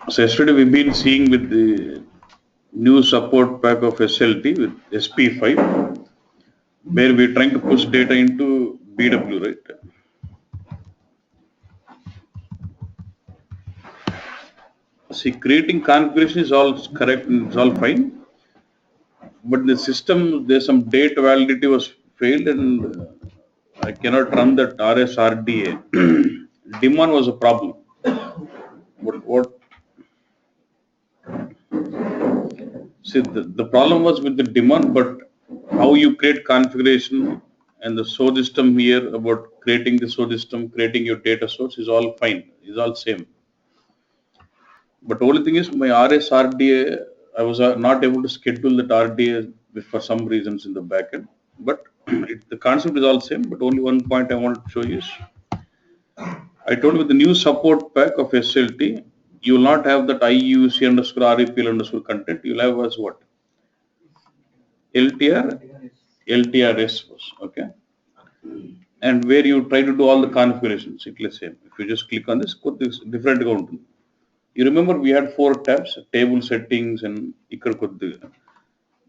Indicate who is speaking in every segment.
Speaker 1: So yesterday we've been seeing with the new support pack of SLT with SP5, where we're trying to push data into BW, right? See, creating configuration is all correct and it's all fine, but the system, there's some date validity was failed and I cannot run that RSRDA. Daemon was a problem. But what, see, the problem was with the daemon, but how you create configuration and the source system here about creating the source system, creating your data source is all fine, is all same. But only thing is my RSRDA, I was not able to schedule that RDA for some reasons in the backend. But the concept is all same. But only one point I want to show you is I told you with the new support pack of SLT, you will not have that IUC underscore REPL underscore content. You'll have as what? LTR, LTRS was okay. And where you try to do all the configurations. Let's say if you just click on this, different account. You remember we had 4 tabs: table settings and ikkada koddi.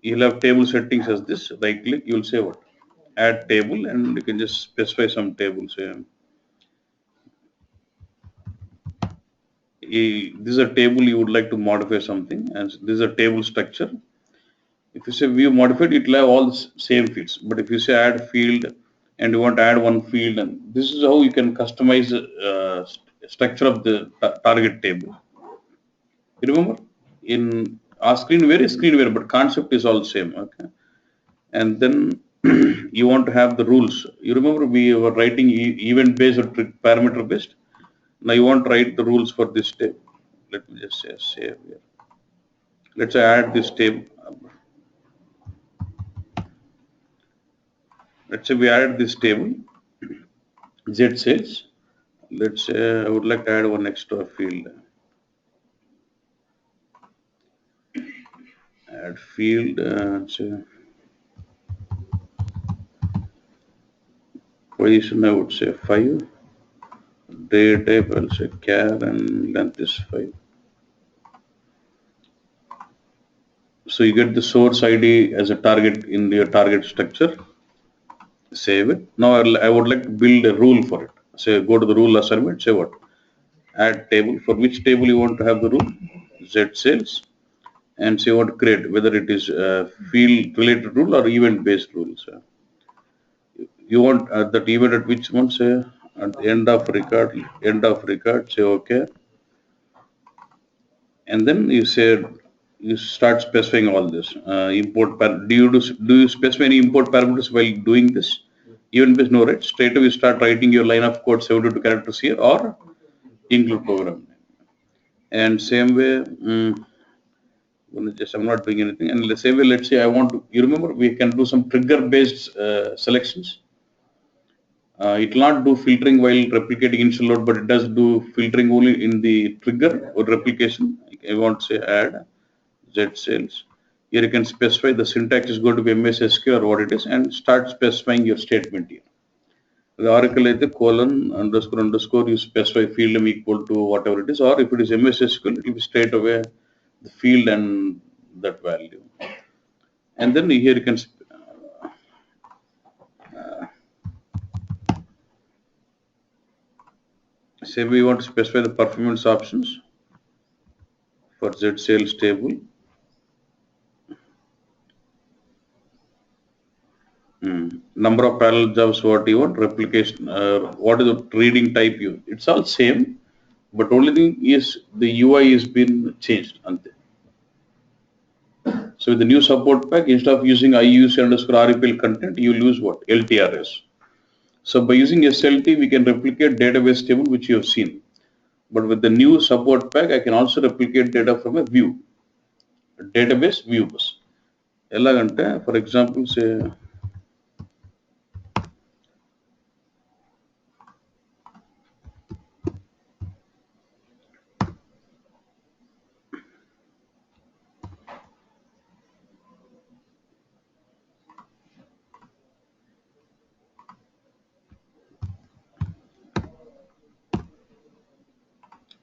Speaker 1: You'll have table settings as this. Right click, you'll say what? Add table, and you can just specify some tables. This is a table you would like to modify something, and this is a table structure. If you say view modified, it will have all the same fields. But if you say add field and you want to add one field, and this is how you can customize the structure of the target table. You remember in our screenware, but concept is all same. Okay, and then you want to have the rules. You remember we were writing event based or parameter based. Now you want to write the rules for this table. Let me just say save here. Let's add this table. Let's say we added this table, Z sales. Let's say I would like to add one extra field. Add field, position I would say 5. Day type I'll say char and length is 5. So you get the source ID as a target in your target structure. Save it. Now I would like to build a rule for it. Say go to the rule assignment, say what? Add table. For which table you want to have the rule? Z sales. And say what to create, whether it is field related rule or event based rules. You want that event at which one? Say at the end of record, say okay. And then you say you start specifying all this. Do you specify any import parameters while doing this? Even with no, right? Straight away you start writing your line of code 72 characters here or include program name. And same way, I'm not doing anything. And the same way, let's say I want to, you remember we can do some trigger based selections. It will not do filtering while replicating initial load, but it does do filtering only in the trigger or replication. I want to say add Z sales. Here you can specify the syntax is going to be MS SQL or what it is and start specifying your statement here. The Oracle is the colon underscore you specify field name equal to whatever it is, or if it is MS SQL, it will be straight away the field and that value. And then here you can say we want to specify the performance options for Z sales table. Number of parallel jobs, what you want, replication, what is the reading type you, it's all same, but only thing is the UI has been changed. So with the new support pack, instead of using IUC underscore REPL content, you use what? LTRS. So by using SLT, we can replicate database table, which you have seen. But with the new support pack, I can also replicate data from a view, a database view bus. For example, say,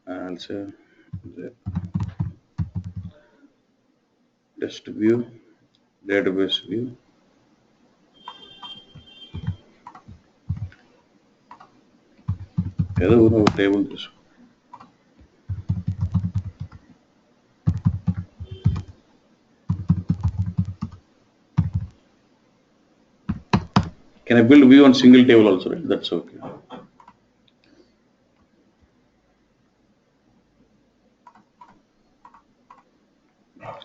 Speaker 1: I'll say say test view, database view. ఏదో ఒక table తీసుకో. Can I build view on single table also? Right? That's okay.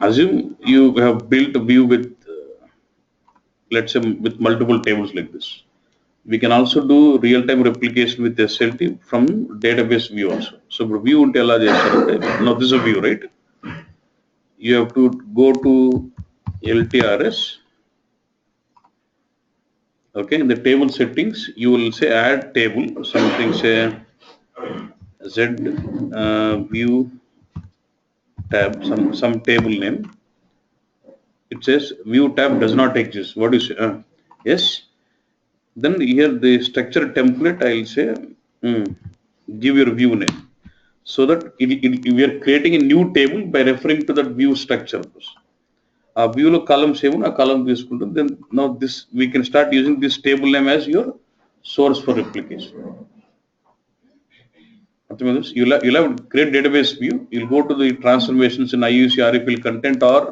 Speaker 1: Assume you have built a view with, let's say, with multiple tables like this. We can also do real-time replication with SLT from database view also. So view unte ela chestarante. Now this is a view, right? You have to go to LTRS. Okay, in the table settings, you will say add table, something say Z view tab, some table name. It says view tab does not exist. What do you say? Yes. Then here the structure template, I'll say give your view name, so that we are creating a new table by referring to that view structure. ఆ వ్యూలో columns ఏమో ఆ column తీసుకుంటుంది. Then now this we can start using this table name as your source for replication. You'll have create database view. You'll go to the transformations in IUC RFL content or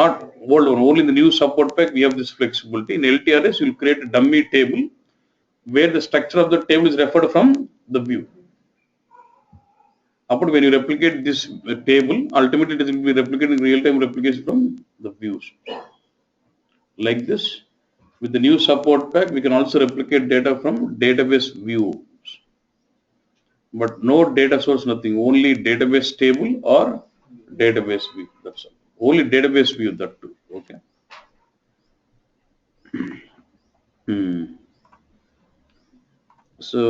Speaker 1: not old one. Only in the new support pack we have this flexibility. In LTRS, you'll create a dummy table where the structure of the table is referred from the view. Upon when you replicate this table, ultimately it will be replicating real-time replication from the views. Like this, with the new support pack, we can also replicate data from database views. But no data source, nothing. Only database table or database view. That's all. Only database view, that too. Okay. So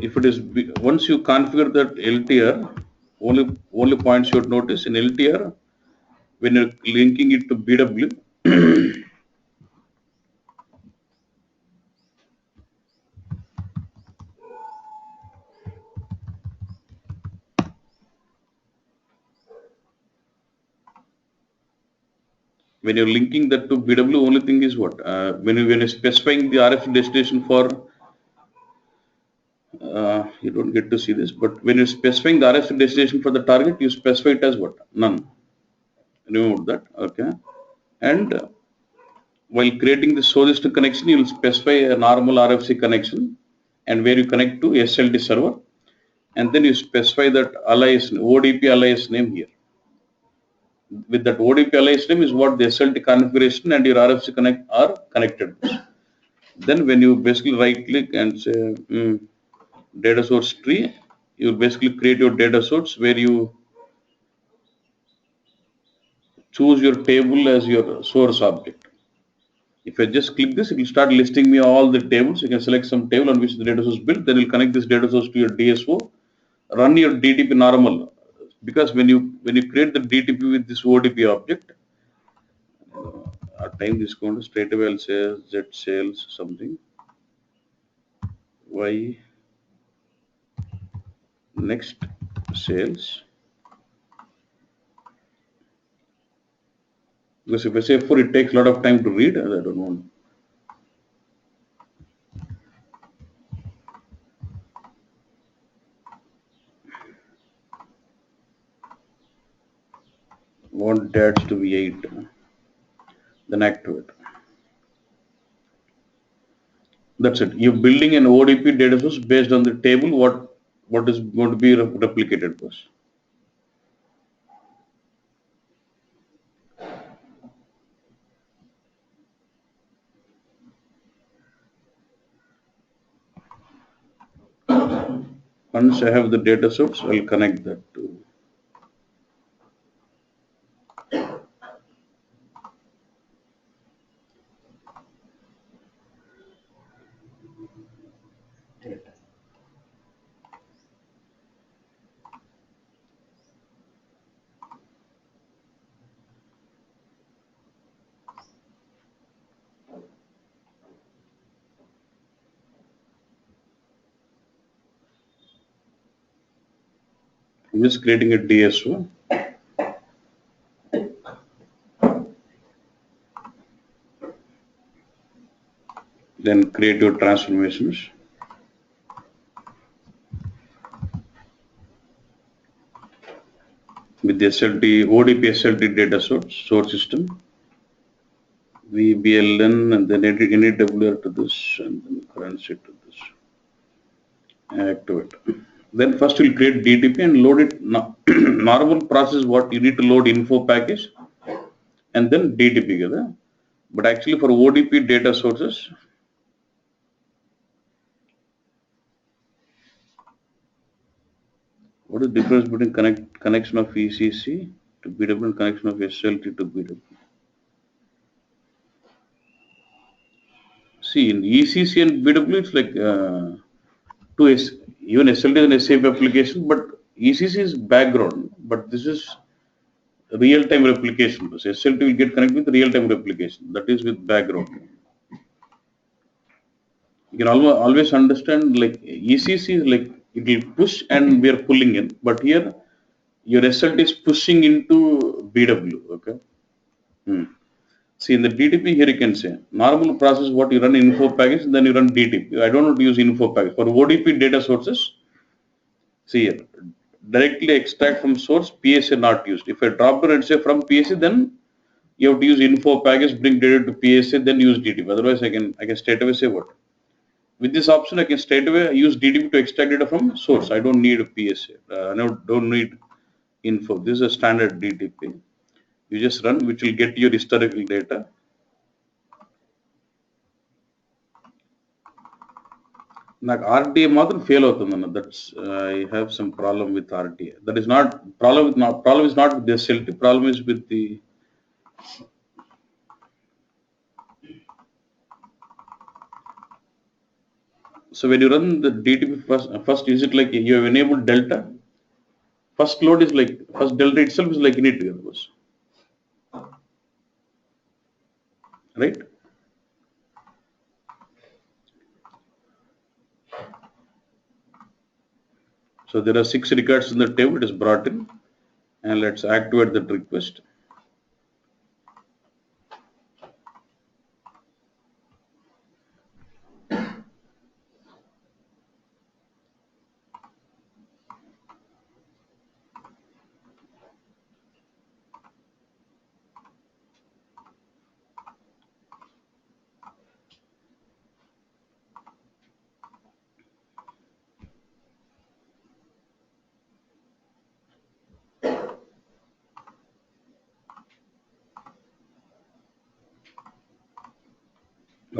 Speaker 1: if it is once you configure that LTR, only points you would notice in LTR, when you're linking it to BW, when you're linking that to BW, only thing is what? When you're specifying the RF destination for, you don't get to see this, but when you're specifying the RF destination for the target, you specify it as what? None. Remove that, okay. And while creating the source connection, you will specify a normal RFC connection and where you connect to SLT server, and then you specify that alias ODP alias name here. With that ODP alias name is what the SLT configuration and your RFC connect are connected to. Then when you basically right click and say data source tree, you basically create your data source where you choose your table as your source object. If I just click this, it will start listing me all the tables. You can select some table on which the data source built. Then you'll connect this data source to your DSO, run your DTP normal. Because when you create the DTP with this ODP object, at time this going to straight away I'll say Z sales something, Y next sales. Because if I say for, it takes a lot of time to read, I don't want. Want dads to be 8, then activate. That's it. You're building an ODP data source based on the table what is going to be replicated first. Once I have the data source, I'll connect that to. I'm just creating a DSO. Then create your transformations. With the SLT, ODP SLT data source system. VBLN and then NAWR to this and then currency to this. Activate. Then first we'll create DTP and load it. Normal process what you need to load info package and then DTP. But actually for ODP data sources, what is the difference between connection of ECC to BW and connection of SLT to BW? See, in ECC and BW, it's like even SLT is an SAP application, but ECC is background, but this is real-time replication. So SLT will get connected with real-time replication. That is with background. You can always understand like ECC is like it will push and we are pulling in, but here your SLT is pushing into BW. Okay. See in the DTP here you can say normal process what you run info package then you run DTP. I don't want to use info package for ODP data sources. See here directly extract from source PSA not used. If I drop down and say from PSA then you have to use info package bring data to PSA then use DTP. Otherwise I can straight away say what. With this option, I can straight away use DTP to extract data from source. I don't need a PSA. Don't need info. This is a standard DTP. You just run, which will get your historical data. నాకు RTA మాత్రం fail అవుతుందన్న. That's I have some problem with RTA. That is not problem is not with the SLT. Problem is with the so when you run the DTP first is it like you have enabled delta? First load is like first delta itself is like init together, right? So there are 6 records in the table. It is brought in, and let's activate that request.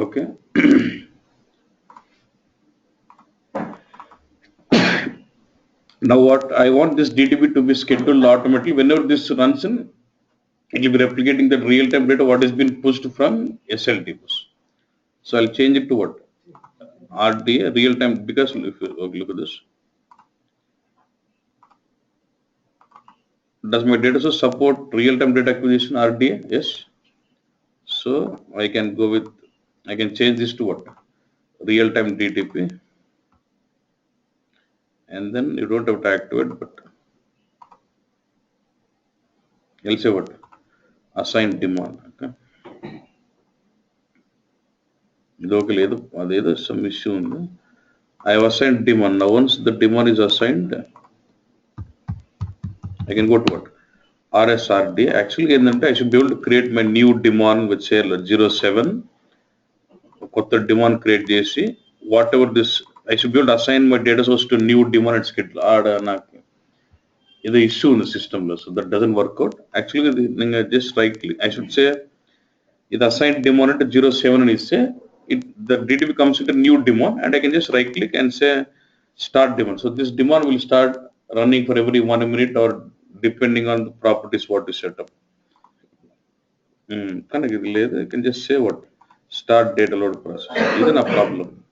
Speaker 1: Okay. Now what I want this DTP to be scheduled automatically. Whenever this runs in, it will be replicating that real-time data what has been pushed from SLT bus. So I'll change it to what? RDA real-time because if you look at this. Does my data source support real-time data acquisition RDA? Yes. So I can change this to what? Real-time DTP. And then you don't have to activate, but I'll say what? Assign demand. Okay. Some issue. I have assigned demand. Now once the demand is assigned, I can go to what? RSRD. Actually, I should be able to create my new demand with say 07. Demand create JC. Whatever this, I should be able to assign my data source to new demand and schedule. Is the issue in the system, so that doesn't work out. Actually, just right click. I should say it assigned demand to 07 and say the DTP comes with a new demand and I can just right click and say start demand. So this demand will start running for every 1 minute or depending on the properties what you set up. You can just say what start data load process. Isn't a problem.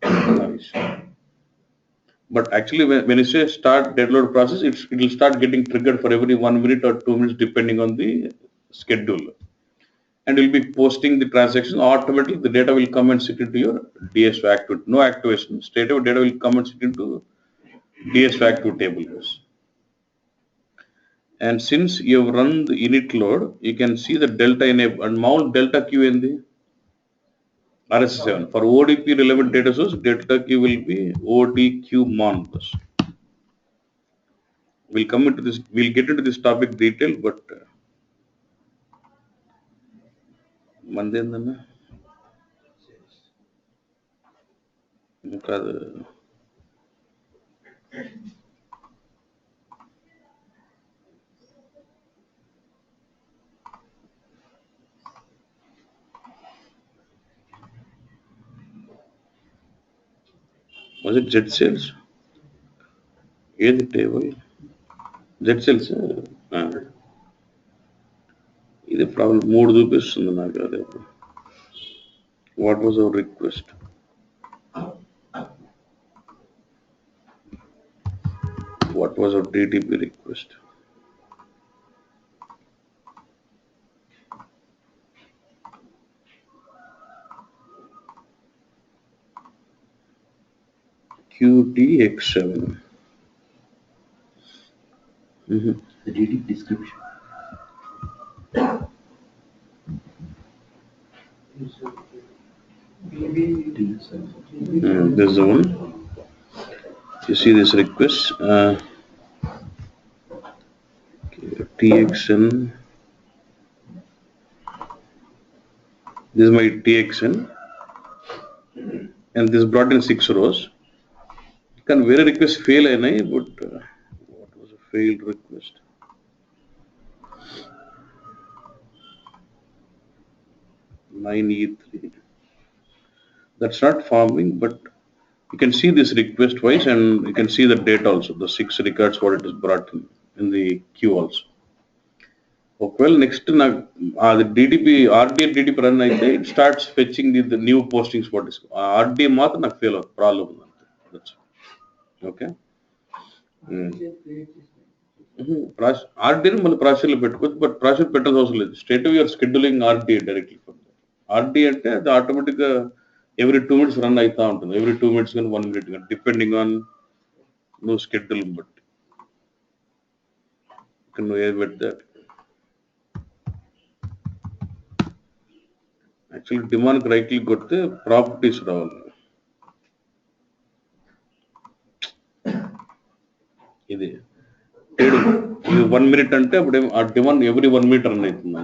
Speaker 1: Nice. But actually when you say start data load process, it will start getting triggered for every 1 minute or 2 minutes depending on the schedule. And will be posting the transaction automatically. The data will come and sit into your DSO active. No activation. Straight away data will come and sit into DSO active table. And since you have run the init load, you can see the delta enable and mount delta Q in the RS7. For ODP relevant data source, delta Q will be ODQ mon. We'll come into this, we'll get into this topic detail, but Mandendana, was it Z cells? A the table. Z cells. ఇది problem 3 చూపిస్తుంది నాకు అదే. What was our request? What was our DTP request? QTX7.
Speaker 2: The DTP description.
Speaker 1: This is the one. You see this request. TXN. This is my TXN. And this brought in 6 rows. Can very request fail, but what was a failed request? 9E3. That's not farming, but you can see this request wise and you can see the date also, the 6 records what it is brought in the queue also. Well, next the DTP, RDA DTP run, it starts fetching the new postings what is RDA math na fail problem. That's okay. RDA మళ్ళీ ప్రాసెస్లో పెట్టుకోవచ్చు but process పెట్టాల్సిన అవసరం లేదు straight your scheduling RDA directly for RDA అంటే అది ఆటోమేటిక్గా every 2 minutes run అవుతా ఉంటుంది every 2 minutes కానీ 1 minute కానీ డిపెండింగ్ ఆన్ నువ్వు స్కెడ్యూల్ బట్టి నువ్వు ఏది పెడితే యాక్చువల్లీ డిమాండ్కి రైట్ క్లిక్ కొడితే ప్రాపర్టీస్ రావాలి ఇది ఇది 1 minute అంటే అప్పుడు ఆ డిమాండ్ ఎవ్రీ 1 minute రన్ అవుతుంది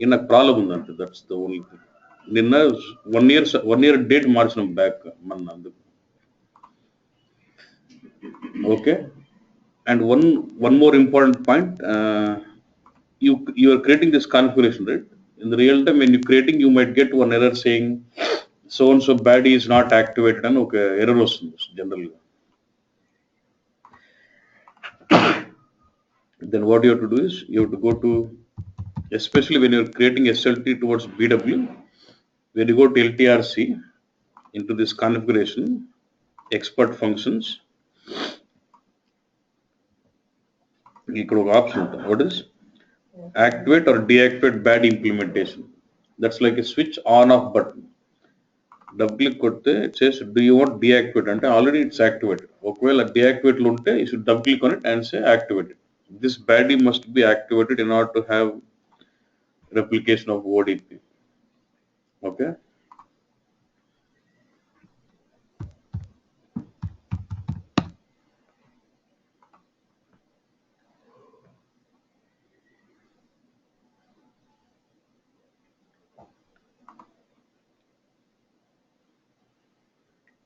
Speaker 1: ఇది నాకు ప్రాబ్లం ఉందంటే దట్స్ ద ఓన్లీ థింగ్ నిన్న 1 year డేట్ మార్చినాం బ్యాక్ మన అందుకు okay and one more important point, you are creating this configuration, right? In the real time when you're creating you might get one error saying so and so baddie is not activated and okay error వస్తుంది generally. Then what you have to do is you have to go to, especially when you're creating SLT towards BW, when you go to LTRC into this configuration expert functions, ఇక్కడ ఒక option ఉంటుంది what is activate or deactivate bad implementation. That's like a switch on off button. Double click కొడితే it says do you want deactivate అంటే already it's activated. ఒకవేళ deactivate లో ఉంటే you should double click on it and say activated. This baddie must be activated in order to have replication of ODP. Okay.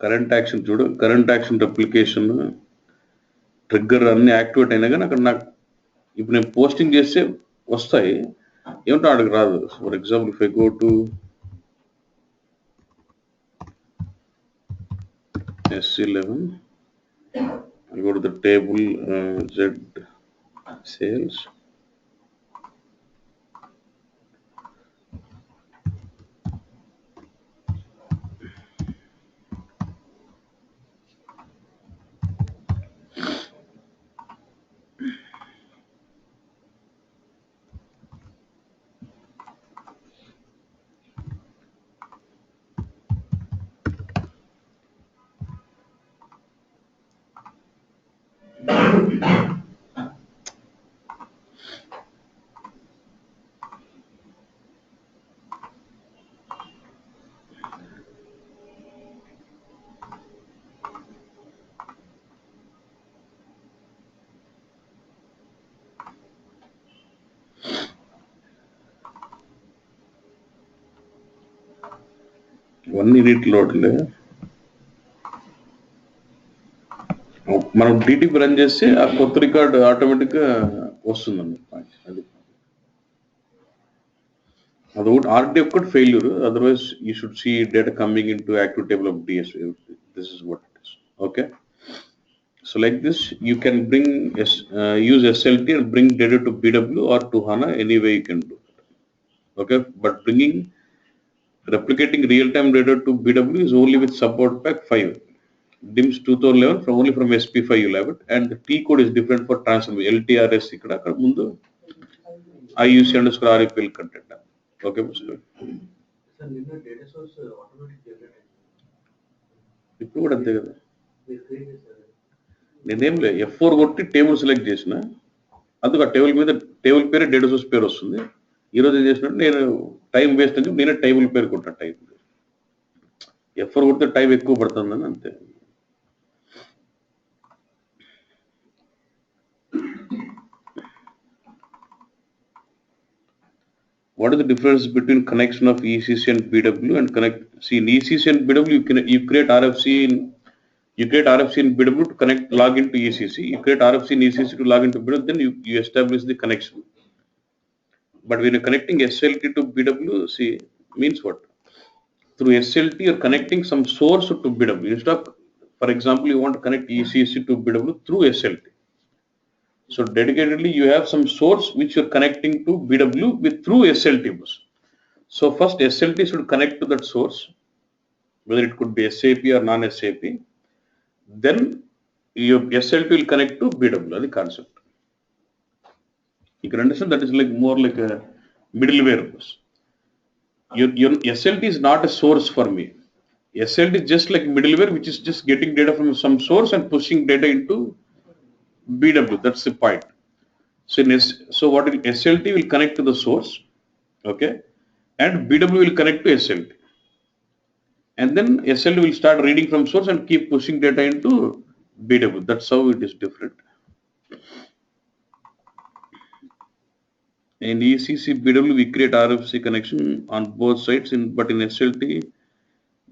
Speaker 1: Current action చూడు current action replication trigger అన్ని activate అయినా కానీ అక్కడ నాకు ఇప్పుడు నేను పోస్టింగ్ చేస్తే వస్తాయి ఏమిటో అక్కడికి రాదు. For example if I go to S11, I go to the table Z sales. 1 unit లోడ్లే మనం డిటిపి రన్ చేస్తే ఆ కొత్త రికార్డ్ ఆటోమేటిక్గా వస్తుందండి. అది ఒకటి ఆర్డి ఒక్కటి failure, otherwise you should see data coming in to active table of DS. This is what it is. Okay, so like this you can use SLT and bring data to BW or to HANA, any way you can do it. Okay, but replicating real-time data to BW is only with support pack 5. DIMS 2011 only from SP5 you'll have it, and the T code is different for transfer. LTRS ikkada akkada mundu IUC_REPL content. Okay,
Speaker 2: Sir, నిన్న data source automatic generate అయింది.
Speaker 1: ఇప్పుడు కూడా అంతే కదా.
Speaker 2: మీరు create చేశారు.
Speaker 1: నేనేం లేదు, F4 కొట్టి టేబుల్ సెలెక్ట్ చేసిన, అందుకు ఆ టేబుల్ మీద టేబుల్ పేరే డేటా సోర్స్ పేరు వస్తుంది. ఈరోజు ఏం చేసినట్టు నేను టైం వేస్ట్ అని నేనే టేబుల్ పేరు కొట్టా. టైం F4 కొడితే టైం ఎక్కువ పడుతుందని అంతే. What is the difference between connection of ECC and BW and connect? See, in ECC and BW, you create RFC in BW to log into ECC. You create RFC in ECC to log into BW, then you establish the connection. But when you're connecting SLT to BW, see, means what? Through SLT, you're connecting some source to BW. Instead of, for example, you want to connect ECC to BW through SLT. So dedicatedly, you have some source which you're connecting to BW through SLT bus. So first SLT should connect to that source, whether it could be SAP or non-SAP. Then your SLT will connect to BW. That's the concept. You can understand that is like more like a middleware bus. Your SLT is not a source for me. SLT is just like middleware, which is just getting data from some source and pushing data into BW. That's the point. So what SLT will connect to the source, okay, and BW will connect to SLT, and then SLT will start reading from source and keep pushing data into BW. That's how it is different. In ECC BW we create RFC connection on both sides, but in SLT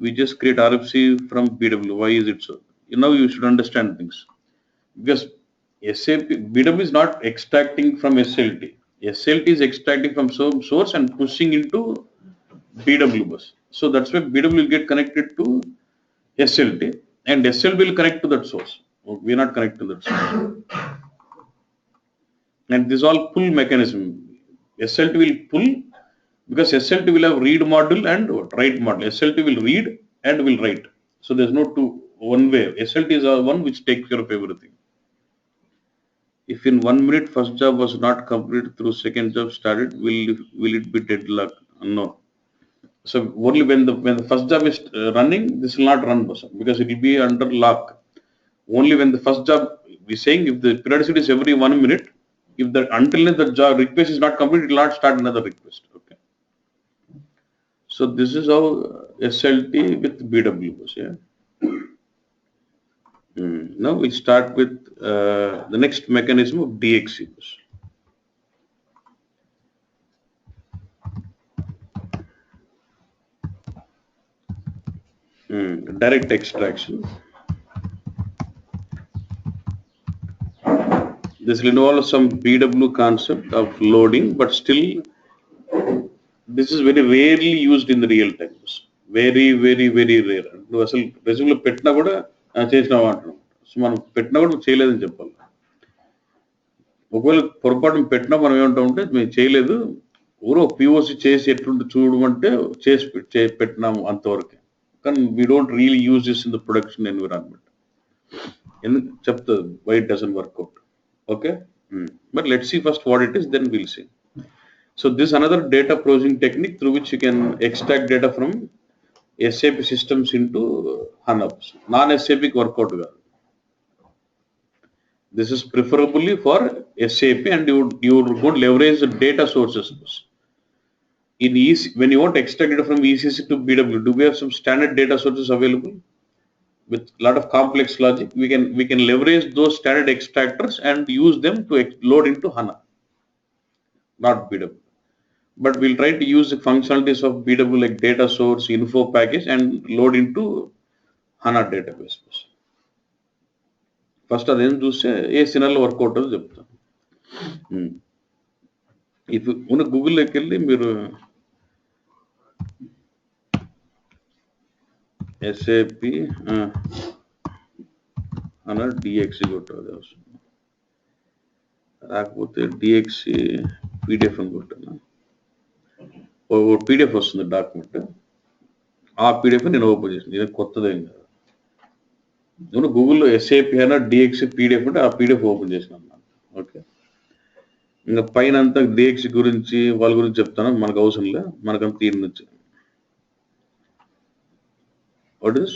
Speaker 1: we just create RFC from BW. Why is it so? Now you should understand things, because SAP BW is not extracting from SLT. SLT is extracting from some source and pushing into BW bus. So that's why BW will get connected to SLT, and SLT will connect to that source. We are not connected to that source. And this all pull mechanism. SLT will pull because SLT will have read module and write module. SLT will read and will write. So there's no one way. SLT is one which takes care of everything. If in 1 minute first job was not completed through second job started, will it be deadlock? No. So only when the first job is running, this will not run, because it will be under lock. Only when the first job, we saying if the periodicity is every 1 minute, if until the job request is not complete, it will not start another request. Okay. So this is how SLT with BW was. Yeah. Now we start with the next mechanism of DXC bus. Direct extraction. This will involve some BW concept of loading, but still this is very rarely used in the real time. Very, very, very rare. నువ్వు అసలు రెజ్యూమ్లో పెట్టినా కూడా చేసినావా అంటున్నావు. So మనం పెట్టినా కూడా చేయలేదని చెప్పాలి. ఒకవేళ పొరపాటు పెట్టినా మనం ఏమంటామంటే మేము చేయలేదు, ఊరో POC చేసి ఎట్లుంటే చూడమంటే చేసి పెట్టినాము అంతవరకే. కానీ we don't really use this in the production environment. ఎందుకు చెప్తుంది why it doesn't work out. Okay, but let's see first what it is, then we'll see. So this is another data processing technique through which you can extract data from SAP systems into HANA. Non-SAP workout. This is preferably for SAP, and you would go leverage the data sources. In when you want to extract data from ECC to BW, do we have some standard data sources available? With a lot of complex logic, we can leverage those standard extractors and use them to load into HANA, not BW. but we'll try to use the functionalities of BW like data source, info package, and load into HANA database. First అదేం చూస్తే ఏ సినారియోలో work out అవుతుందో చెప్తాను. ఇప్పుడు ఉన్న గూగుల్లోకి వెళ్ళి మీరు SAP అన్న DXC కొట్టాలి అవసరం రాకపోతే DXC PDF అని కొట్టాను. PDF వస్తుంది డాక్యుమెంట్, ఆ PDF నేను ఓపెన్ చేసింది. ఇది కొత్తదేం కాదు. నేను గూగుల్లో SAP అన్న DXC PDF అంటే ఆ PDF ఓపెన్ చేసినాను. ఓకే, ఇంకా పైన అంతా DXC గురించి వాళ్ళ గురించి చెప్తాను, మనకు అవసరం లే, మనకంత దీని నుంచి. What is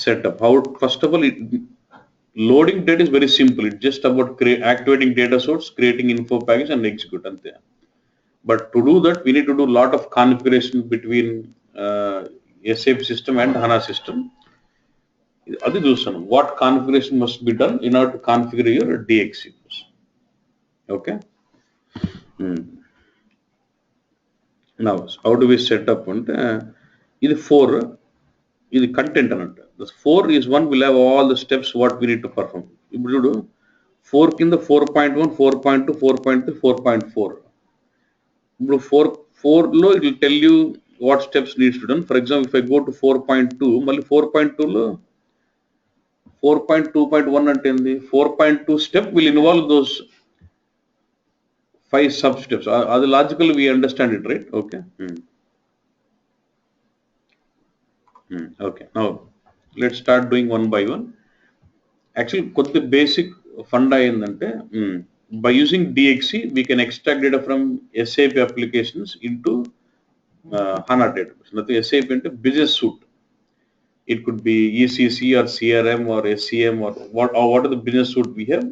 Speaker 1: setup? How, first of all, loading data is very simple. It's just about activating data source, creating info package, and execute. But to do that, we need to do a lot of configuration between SAP system and HANA system. What configuration must be done in order to configure your DXC? Okay. Now, how do we set up? This 4 is the content. The 4 is one will have all the steps what we need to perform. If you do 4 in the 4.1, 4.2, 4.3, 4.4. 4 low, it will tell you what steps needs to done. For example, if I go to 4.2, 4.2 low, 4.2.1 and the 4.2 step will involve those 5 sub steps. Logically we understand it, right? Okay. Okay, now let's start doing one by one. Actually, the basic funda endante, by using DXC we can extract data from SAP applications into HANA database. Nothing SAP into business suite. It could be ECC or CRM or SCM or what are the business suite we have.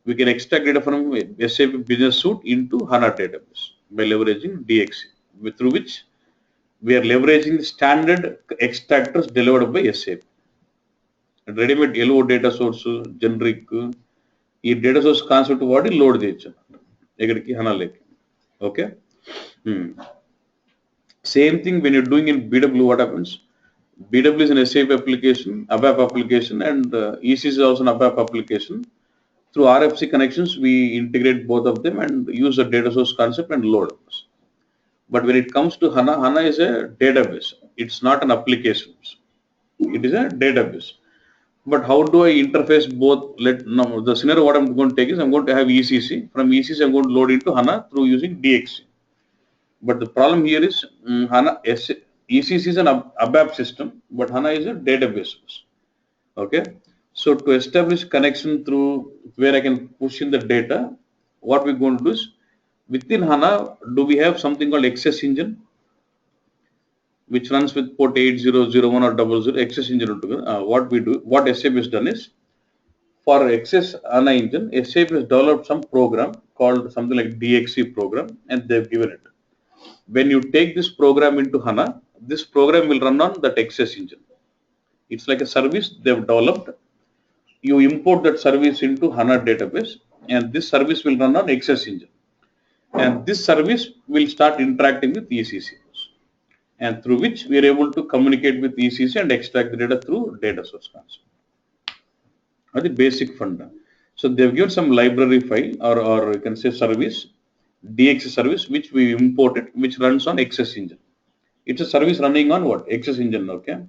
Speaker 1: We can extract data from SAP business suite into HANA database by leveraging DXC, through which we are leveraging the standard extractors delivered by SAP. Ready-made LO data source, generic, this data source concept what is load cheyachu ekkadiki HANA lake. Okay. Same thing when you're doing in BW, what happens? BW is an SAP application, ABAP application, and ECC is also an ABAP application. Through RFC connections, we integrate both of them and use the data source concept and load. But when it comes to HANA, HANA is a database. It's not an application. It is a database. But how do I interface both? Now the scenario what I'm going to take is I'm going to have ECC. From ECC, I'm going to load into HANA through using DXC. But the problem here is HANA ECC is an ABAP system, but HANA is a database. Okay. So to establish connection through where I can push in the data, what we're going to do is within HANA, do we have something called Access Engine, which runs with port 8001 or 00 Access Engine. What SAP has done is, for Access HANA Engine, SAP has developed some program called something like DXC program, and they've given it. When you take this program into HANA, this program will run on that Access Engine. It's like a service they've developed. You import that service into HANA database, and this service will run on Access Engine. And this service will start interacting with ECC, and through which we are able to communicate with ECC and extract the data through data source concept. That's the basic funda. So they've given some library file or you can say service, DXC service, which we imported, which runs on Access Engine. It's a service running on what? Access Engine. Okay,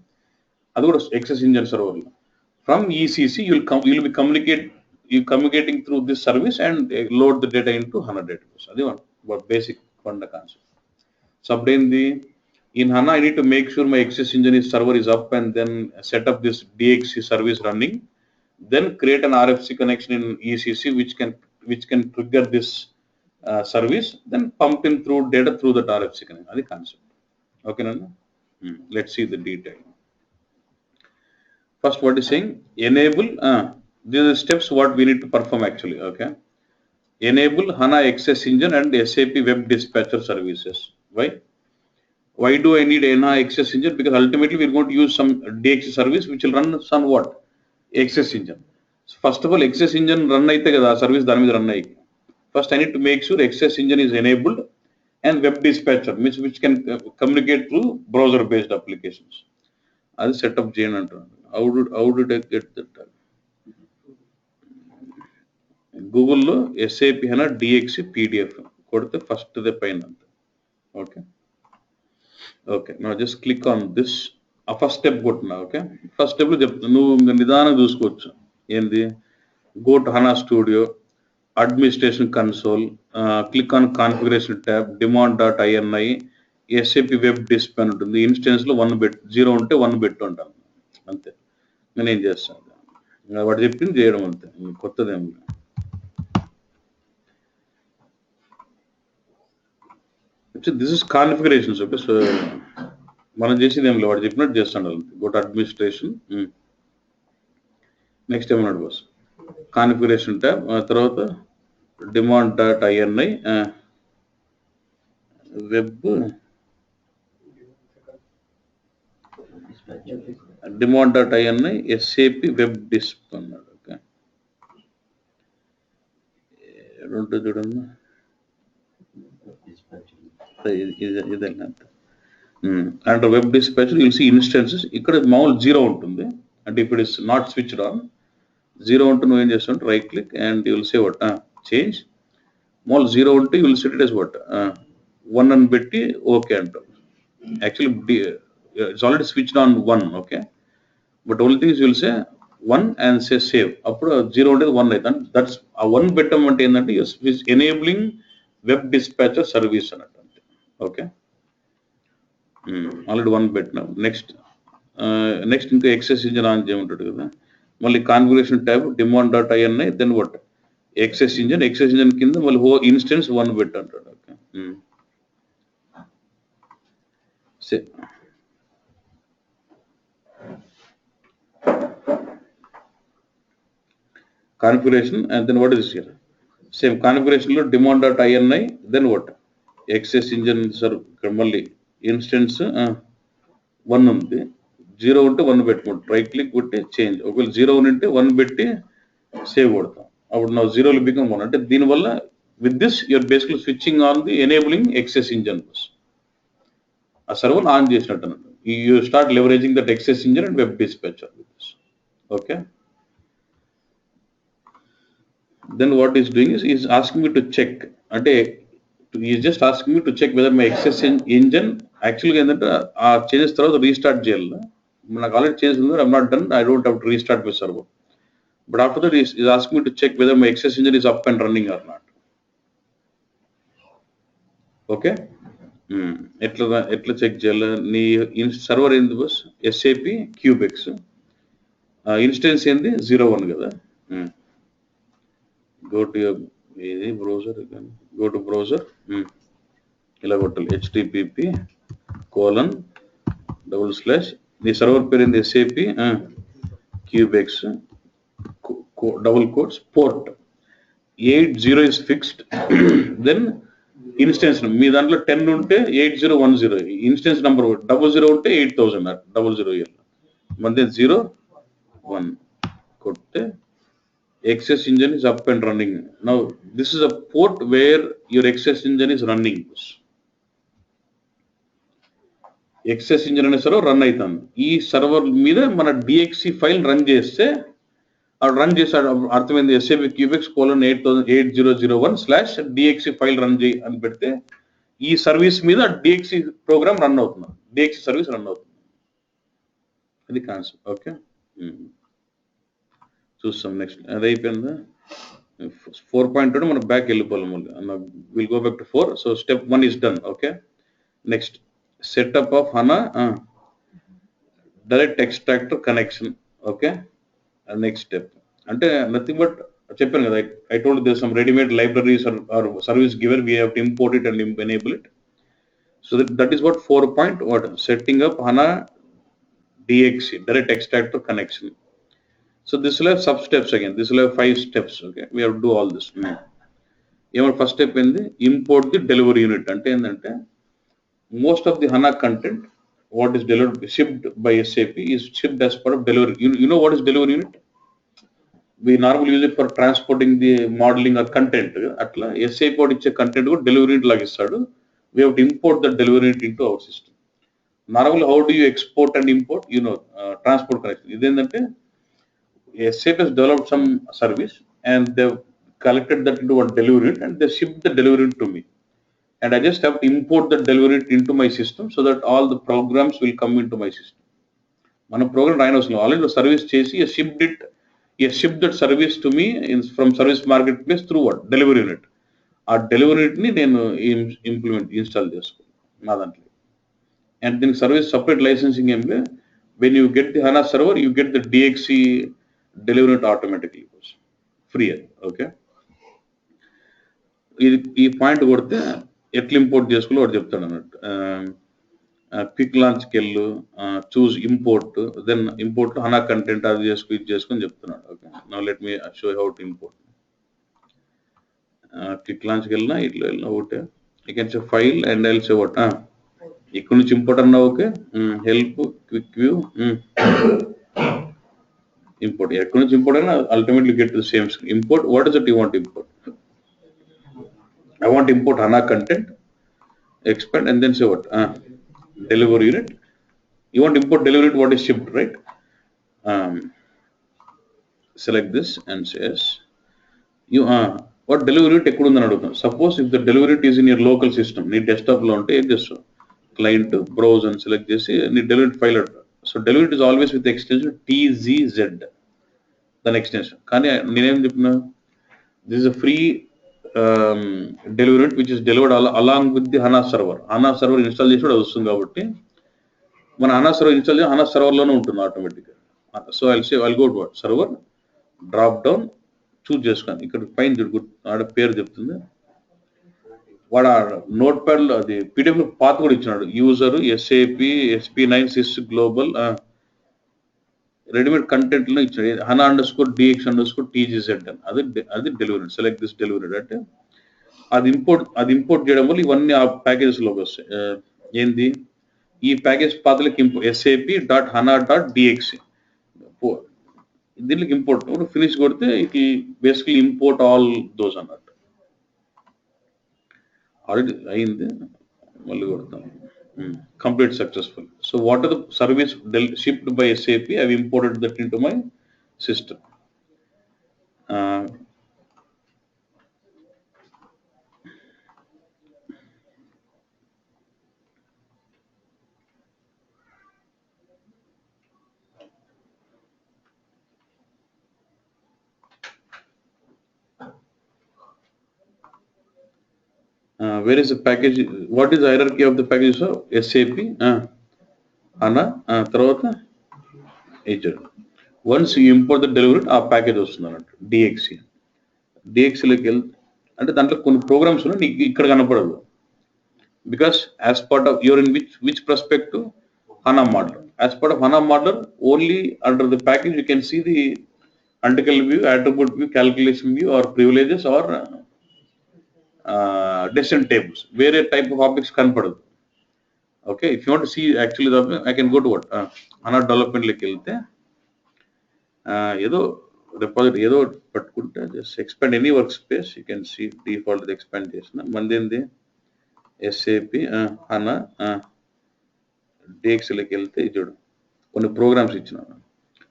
Speaker 1: that's Access Engine server. From ECC, you'll be communicating through this service and load the data into HANA database. That's what basic funda concept. So in HANA, I need to make sure my Access Engine server is up and then set up this DXC service running. Then create an RFC connection in ECC, which can trigger this service. Then pump in through data through that RFC connection. That's the concept. Okay, Nana? Let's see the detail. First, what is saying? Enable. These are the steps what we need to perform actually. Okay. Enable HANA Access Engine and SAP Web Dispatcher services. Why do I need HANA Access Engine? Because ultimately we're going to use some DXC service which will run on what? Access Engine. So first of all, Access Engine run aithe kada service dani meeda run ayi. First I need to make sure Access Engine is enabled and web dispatcher, which can communicate through browser based applications. అది setup చేయండి అంటున్నాను. How did I get that? గూగుల్లో SAP HANA DXC PDF కొడితే first they పైన అంతే. Okay నా just click on this. ఆ first step కొట్టినా. ఓకే ఫస్ట్ స్టెప్ లో చెప్తున్నా, నువ్వు నిదానం చూసుకోవచ్చు. ఏంది, go to HANA studio, administration console, click on configuration tab, demand.ini, SAP web display అని ఉంటుంది. ఇన్స్టెన్స్ లో 1 బెట్, 0 ఉంటే 1 బెట్ ఉంటాను అంతే. నేనేం చేస్తాను, వాడు చెప్పింది చేయడం అంతే, కొత్తదేం. This is configurations. Okay so మనం చేసేది ఏం లేదు, వాడు చెప్పినట్టు చేస్తాడు. గో టు అడ్మినిస్ట్రేషన్, నెక్స్ట్ ఏమన్నాడు బాస్, కాన్ఫిగరేషన్ ట్యాబ్, తర్వాత demand.ini, web demand.ini SAP web డిస్ప్ అన్నాడు. ఓకే ఉంటుంది చూడండి, ఇదైనా and web dispatcher you'll see instances. ఇక్కడ మామూలు 0 ఉంటుంది, అంటే ఇప్పుడు ఇట్స్ నాట్ స్విచ్డ్ ఆన్. 0 ఉంటే నువ్వు ఏం చేస్తావు, right click and you'll say what change. మామూలు 0 ఉంటే you'll set it as what 1 అని పెట్టి ఓకే అంటావు. Actually it's already switched on 1. Okay but only thing you'll say 1 and say save. అప్పుడు 0 ఉండేది 1 అవుతుంది. దట్స్ ఆ 1 పెట్టమంటే ఏంటంటే ఎనేబులింగ్ వెబ్ డిస్పాచర్ సర్వీస్ అన్నట్టు. ఓకే ఆల్రెడీ 1 పెట్టినాం. నెక్స్ట్ ఇంకా ఎక్సెస్ ఇంజిన్ ఆన్ చేయమంటాడు కదా. మళ్ళీ configuration tab, demand.ini, then what XS engine కింద మళ్ళీ ఇన్స్టెన్స్ 1 పెట్ అంటాడు. Okay configuration and then what is here same configuration లో demand.ini, then what XS engine ఇక్కడ మళ్ళీ ఇన్స్టెన్స్ 1 ఉంది. 0 ఉంటే 1 పెట్టుకుంటాం, రైట్ క్లిక్ కొట్టి చేంజ్. ఒకవేళ 0 ఉంటే 1 పెట్టి సేవ్ కొడతాం. అప్పుడు నా 0 బికమ్ 1. అంటే దీనివల్ల with this you're basically switching on the enabling XS engine. ఆ సర్వర్ ఆన్ చేసినట్టు అన్నట్టు. You start leveraging that XS engine and web dispatcher with this. Okay then what is doing is asking me to check. అంటే is just asking me to check whether my XS engine యాక్చువల్గా ఏంటంటే ఆ changes తర్వాత restart చేయాలి. నాకు already change ఉంది, I'm not done, I don't have to restart my server. But after that is asking me to check whether my XS engine is up and running or not. Okay ఎట్లా చెక్ చేయాలి, నీ server ఏంది bus SAP క్యూబెక్స్, instance ఏంది 01 కదా. Go to your ఏది browser, go to browser, ఇలా కొట్టాలి http:// నీ సర్వర్ పేరు ఏంది SAP Cubex port 80 is fixed. Then instance మీ దాంట్లో 10 ఉంటే 8010, ఇన్స్టెన్స్ నంబర్ 00 ఉంటే 8000 00 మధ్య 01 కొట్టే access engine is up and running. Now this is a port where your access engine is running. access engine అనే సర్వర్ రన్ అవుతుంది. ఈ సర్వర్ మీద మన DXC ఫైల్ రన్ చేస్తే రన్ చేసాడు అర్థమైంది. SAP క్యూబెక్స్ 8001/DXC ఫైల్ రన్ చేయి అని పెడితే ఈ సర్వీస్ మీద DXC ప్రోగ్రామ్ రన్ అవుతుంది, DXC సర్వీస్ రన్ అవుతుంది. అది కాన్సెప్ట్. ఓకే చూస్తాం నెక్స్ట్. అది అయిపోయిందా 4.2 మనం బ్యాక్ వెళ్ళిపోవాలి. మళ్ళీ will go back to 4. So step 1 is done. Okay next setup of HANA direct extractor connection. Okay next step అంటే నథింగ్ బట్ చెప్పాను కదా, I told there some readymade libraries or service given, we have to import it and enable it. So that is what 4. Setting up HANA DXC direct extractor connection. So this will have sub steps again. This will have 5 steps. Okay, we have to do all this. First step in the import the delivery unit. Ante most of the HANA content what is delivered shipped by SAP is shipped as part of delivery. You know what is delivery unit? We normally use it for transporting the modeling or content. Atla SAP what iche content ko delivery unit lagistadu. we have to import the delivery unit into our system. Normally, how do you export and import? Transport connection. Idendante SAP has developed some service and they've collected that into one delivery unit and they ship the delivery unit to me. And I just have to import the delivery unit into my system so that all the programs will come into my system. మన programme రాయన అవసరం already service చేసి ship that service to me from service market place through what delivery unit. ఆ delivery యూనిట్ని నేను install చేసుకోను నా దాంట్లో. And దీనికి service separate licensing ఏం లేదు. When you get the HANA server you get the DXC delivery unit automatically free అది. Okay, ఈ పాయింట్ కొడితే ఎట్లా ఇంపోర్ట్ చేసుకోవాలో వాడు చెప్తాడు అన్నట్టు. క్విక్ లాంచ్కి వెళ్ళు, choose import, then import HANA content అది ఇది చేసుకొని చెప్తున్నాడు. Okay, now let me show how to import. Quick లాంచ్కి వెళ్ళినా ఇట్లా వెళ్ళినా ఒకటే you can say file and I'll say what ఇక్కడ నుంచి ఇంపోర్ట్ అన్నా okay, help quick view import. ఎక్కడి నుంచి ఇంపోర్ట్ అయినా ultimately get to same screen. Import, what is it you want import? I want to import HANA content, expand and then say what? Delivery unit. You want to import delivery unit, what is shipped, right? Select this and says, you what delivery unit ekkudu undani adugutam. Suppose if the delivery unit is in your local system, nee desktop lo unte em chestu client browse and select chesi nee delivery unit file adta. So delivery unit is always with the extension TZZ, the extension. Kani nenu em cheppina, this is a free delivery unit which is delivered along with the HANA server. HANA server install చేసి అది వస్తుంది కాబట్టి మన HANA server install చేసి HANA server లోనే ఉంటుంది ఆటోమేటిక్గా. So I'll go to server, drop down, choose చేసుకోండి. ఇక్కడ పైన ఆడ పేరు చెప్తుంది. వాడు నోట్ ప్యాడ్ లో అది పీడిఎఫ్ లో పాత కూడా ఇచ్చినాడు. User SAP SP9 sys global readymade content లో ఇచ్చాడు. హనా _DX_TGZ అని అది డెలివరీ. సెలెక్ట్ దిస్ డెలివరీ అంటే అది ఇంపోర్ట్ చేయడం వల్ల ఇవన్నీ ఆ ప్యాకేజెస్ లోకి వస్తాయి. ఏంది ఈ ప్యాకేజ్ పాతలకి SAP.HANA.DX దీనికి ఇంపోర్ట్ ఫినిష్ కొడితే ఇది బేసికలీ ఇంపోర్ట్ ఆల్ దోస్ అన్నట్టు. ఆల్రెడీ అయింది, మళ్ళీ కొడతాం. Complete successful. So what are the service shipped by SAP? I've imported that into my system. Where is the package? What is the hierarchy of the package? So SAP, HANA, తర్వాత HR. Once you import the delivery, ఆ package వస్తుంది అన్నట్టు డిఎక్సీలోకి వెళ్తే అంటే దాంట్లో కొన్ని programmes ఉన్నాయి నీకు ఇక్కడ కనపడదు. Because as part of you're in which perspective HANA modeler. As part of HANA modeler, only under the package you can see the article view, attribute view, calculation view, or privileges, or decision tables. Various type of objects కనపడదు. Okay, if you want to see actually the I can go to what HANA development లోకి వెళ్తే ఏదో repository ఏదో పట్టుకుంటే just expand any workspace, you can see default expand చేసిన మంది ఏంది SAP HANA DX లోకి వెళ్తే చూడు కొన్ని ప్రోగ్రామ్స్ ఇచ్చినాను.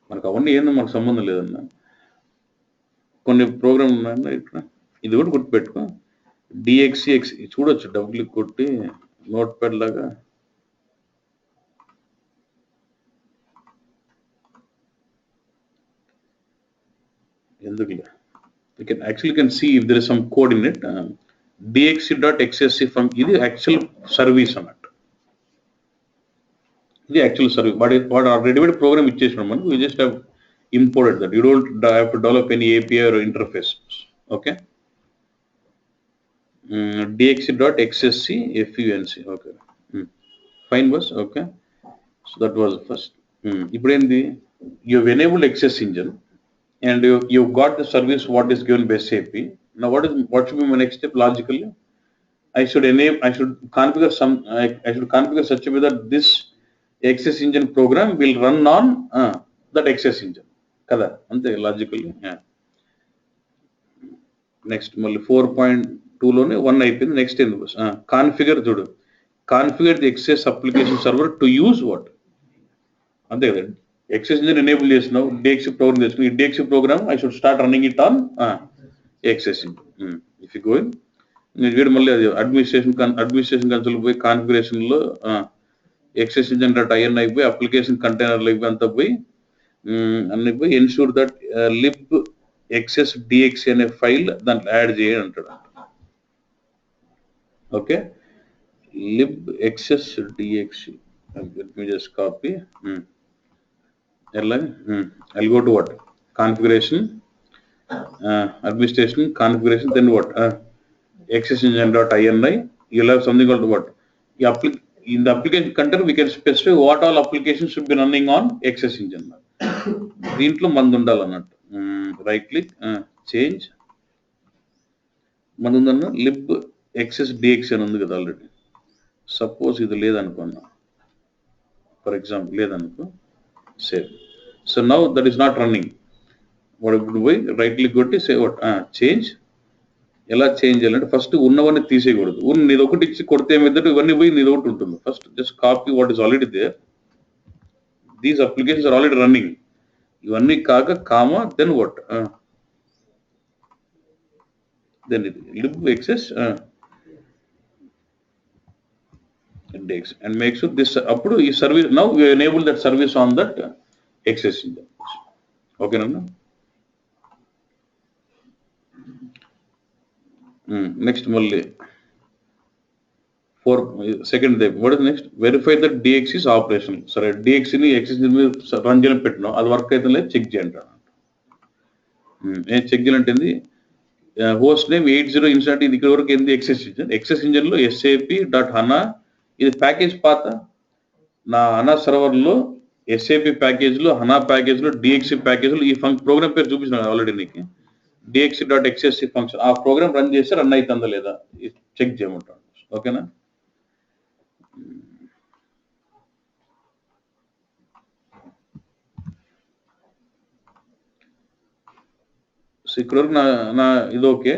Speaker 1: మనకు అవన్నీ ఏందో మనకు సంబంధం లేదన్నా, కొన్ని ప్రోగ్రామ్ ఉన్నాయన్నా. ఇక్కడ ఇది కూడా గుర్తుపెట్టుకో, DXCX చూడొచ్చు. డబుల్ క్లిక్ కొట్టి నోట్ ప్యాడ్ లాగా ఎందుకు you can actually see if there is some code in it. DXC.XSC from ఇది యాక్చువల్ సర్వీస్ అన్నట్టు. ఇది యాక్చువల్ సర్వీస్. వాడు రెడీమేడ్ ప్రోగ్రామ్ ఇచ్చేసినాడు మనకు. You just have imported that. You don't have to develop any API or interface. Okay, DXC.XSC FUNC. Okay, fine bus. Okay, so that was first. ఇప్పుడు ఏంది, you enabled XS engine and you got the service what is given by SAP. Now what should be my next step logically? I should configure such a way that this XS engine program will run on that XS engine kada ante logically. Next మళ్ళీ 4. 2 లోనే 1 అయిపోయింది. Next ఏంది bus? Configure చూడు. Configure the excess application server to use what? అంతే కదండి. Excess engine enable చేసినావు, డిఎక్సీ program చేసుకున్నావు. ఈ DXC program I should start running it on XS engine. If you going నేను వీడు మళ్ళీ అది అడ్మినిస్ట్రేషన్ కన్సోల్ పోయి కాన్ఫిగరేషన్ లో ఎక్సెస్ ఇంజిన్ డాట్ ఐఎన్ అయిపోయి అప్లికేషన్ కంటైనర్లు అయిపోయి అంతా పోయి అన్ని పోయి ensure that lib XS DXC అనే ఫైల్ దాంట్లో యాడ్ చేయండి అంటాడు. Okay, lib access dx. Let me just copy. I'll go to what? Configuration, administration, configuration, then what? accessengine.ini. You'll have something called what? In the application container, we can specify what all applications should be running on access engine. దీంట్లో మంది ఉండాలన్నట్టు. Right click, change మంది ఉందన్న lib access dx అని ఉంది కదా already. Suppose ఇది లేదనుకున్నా, for example లేదనుకో, save. So now that is not running. వాడు ఇప్పుడు పోయి రైట్ క్లిక్ కొట్టి సేవ్ చేంజ్. ఎలా చేంజ్ చేయాలంటే ఫస్ట్ ఉన్నవన్నీ తీసేయకూడదు. నీది ఒకటి ఇచ్చి కొడితే ఏమైందంటే ఇవన్నీ పోయి నీది ఒకటి ఉంటుంది. First just copy what is already there. These applications are already running. ఇవన్నీ కాక కామా దెన్ వాట్, దెన్ ఇది lib XS index and make sure this appudu ee service now we enable that service on that access engine. Okay nanna. Next malli for second day what is next? Verify that dx is operational. Sorry, dx ni access engine మీద run చేయని పెట్టినా అది work అయితే లేదు check చేయండి. Check చేయాలంటే ఏంది, host name 80 instant ఇది ఇక్కడ వరకు ఏంది ఎక్సెస్ ఇంజిన్ లో sap.hana ఇది ప్యాకేజ్ పాత. నా హనా సర్వర్లో ఎస్ఏపి ప్యాకేజ్లో, హనా ప్యాకేజ్లో, డిఎక్సి ప్యాకేజ్లో ఈ ప్రోగ్రామ్ పేరు చూపించిన ఆల్రెడీ నీకు, dx.xsc ఫంక్షన్. ఆ ప్రోగ్రామ్ రన్ చేస్తే రన్ అవుతుందా లేదా చెక్ చేయమంటాను. ఓకేనా? సో ఇక్కడ వరకు నా ఇది ఓకే.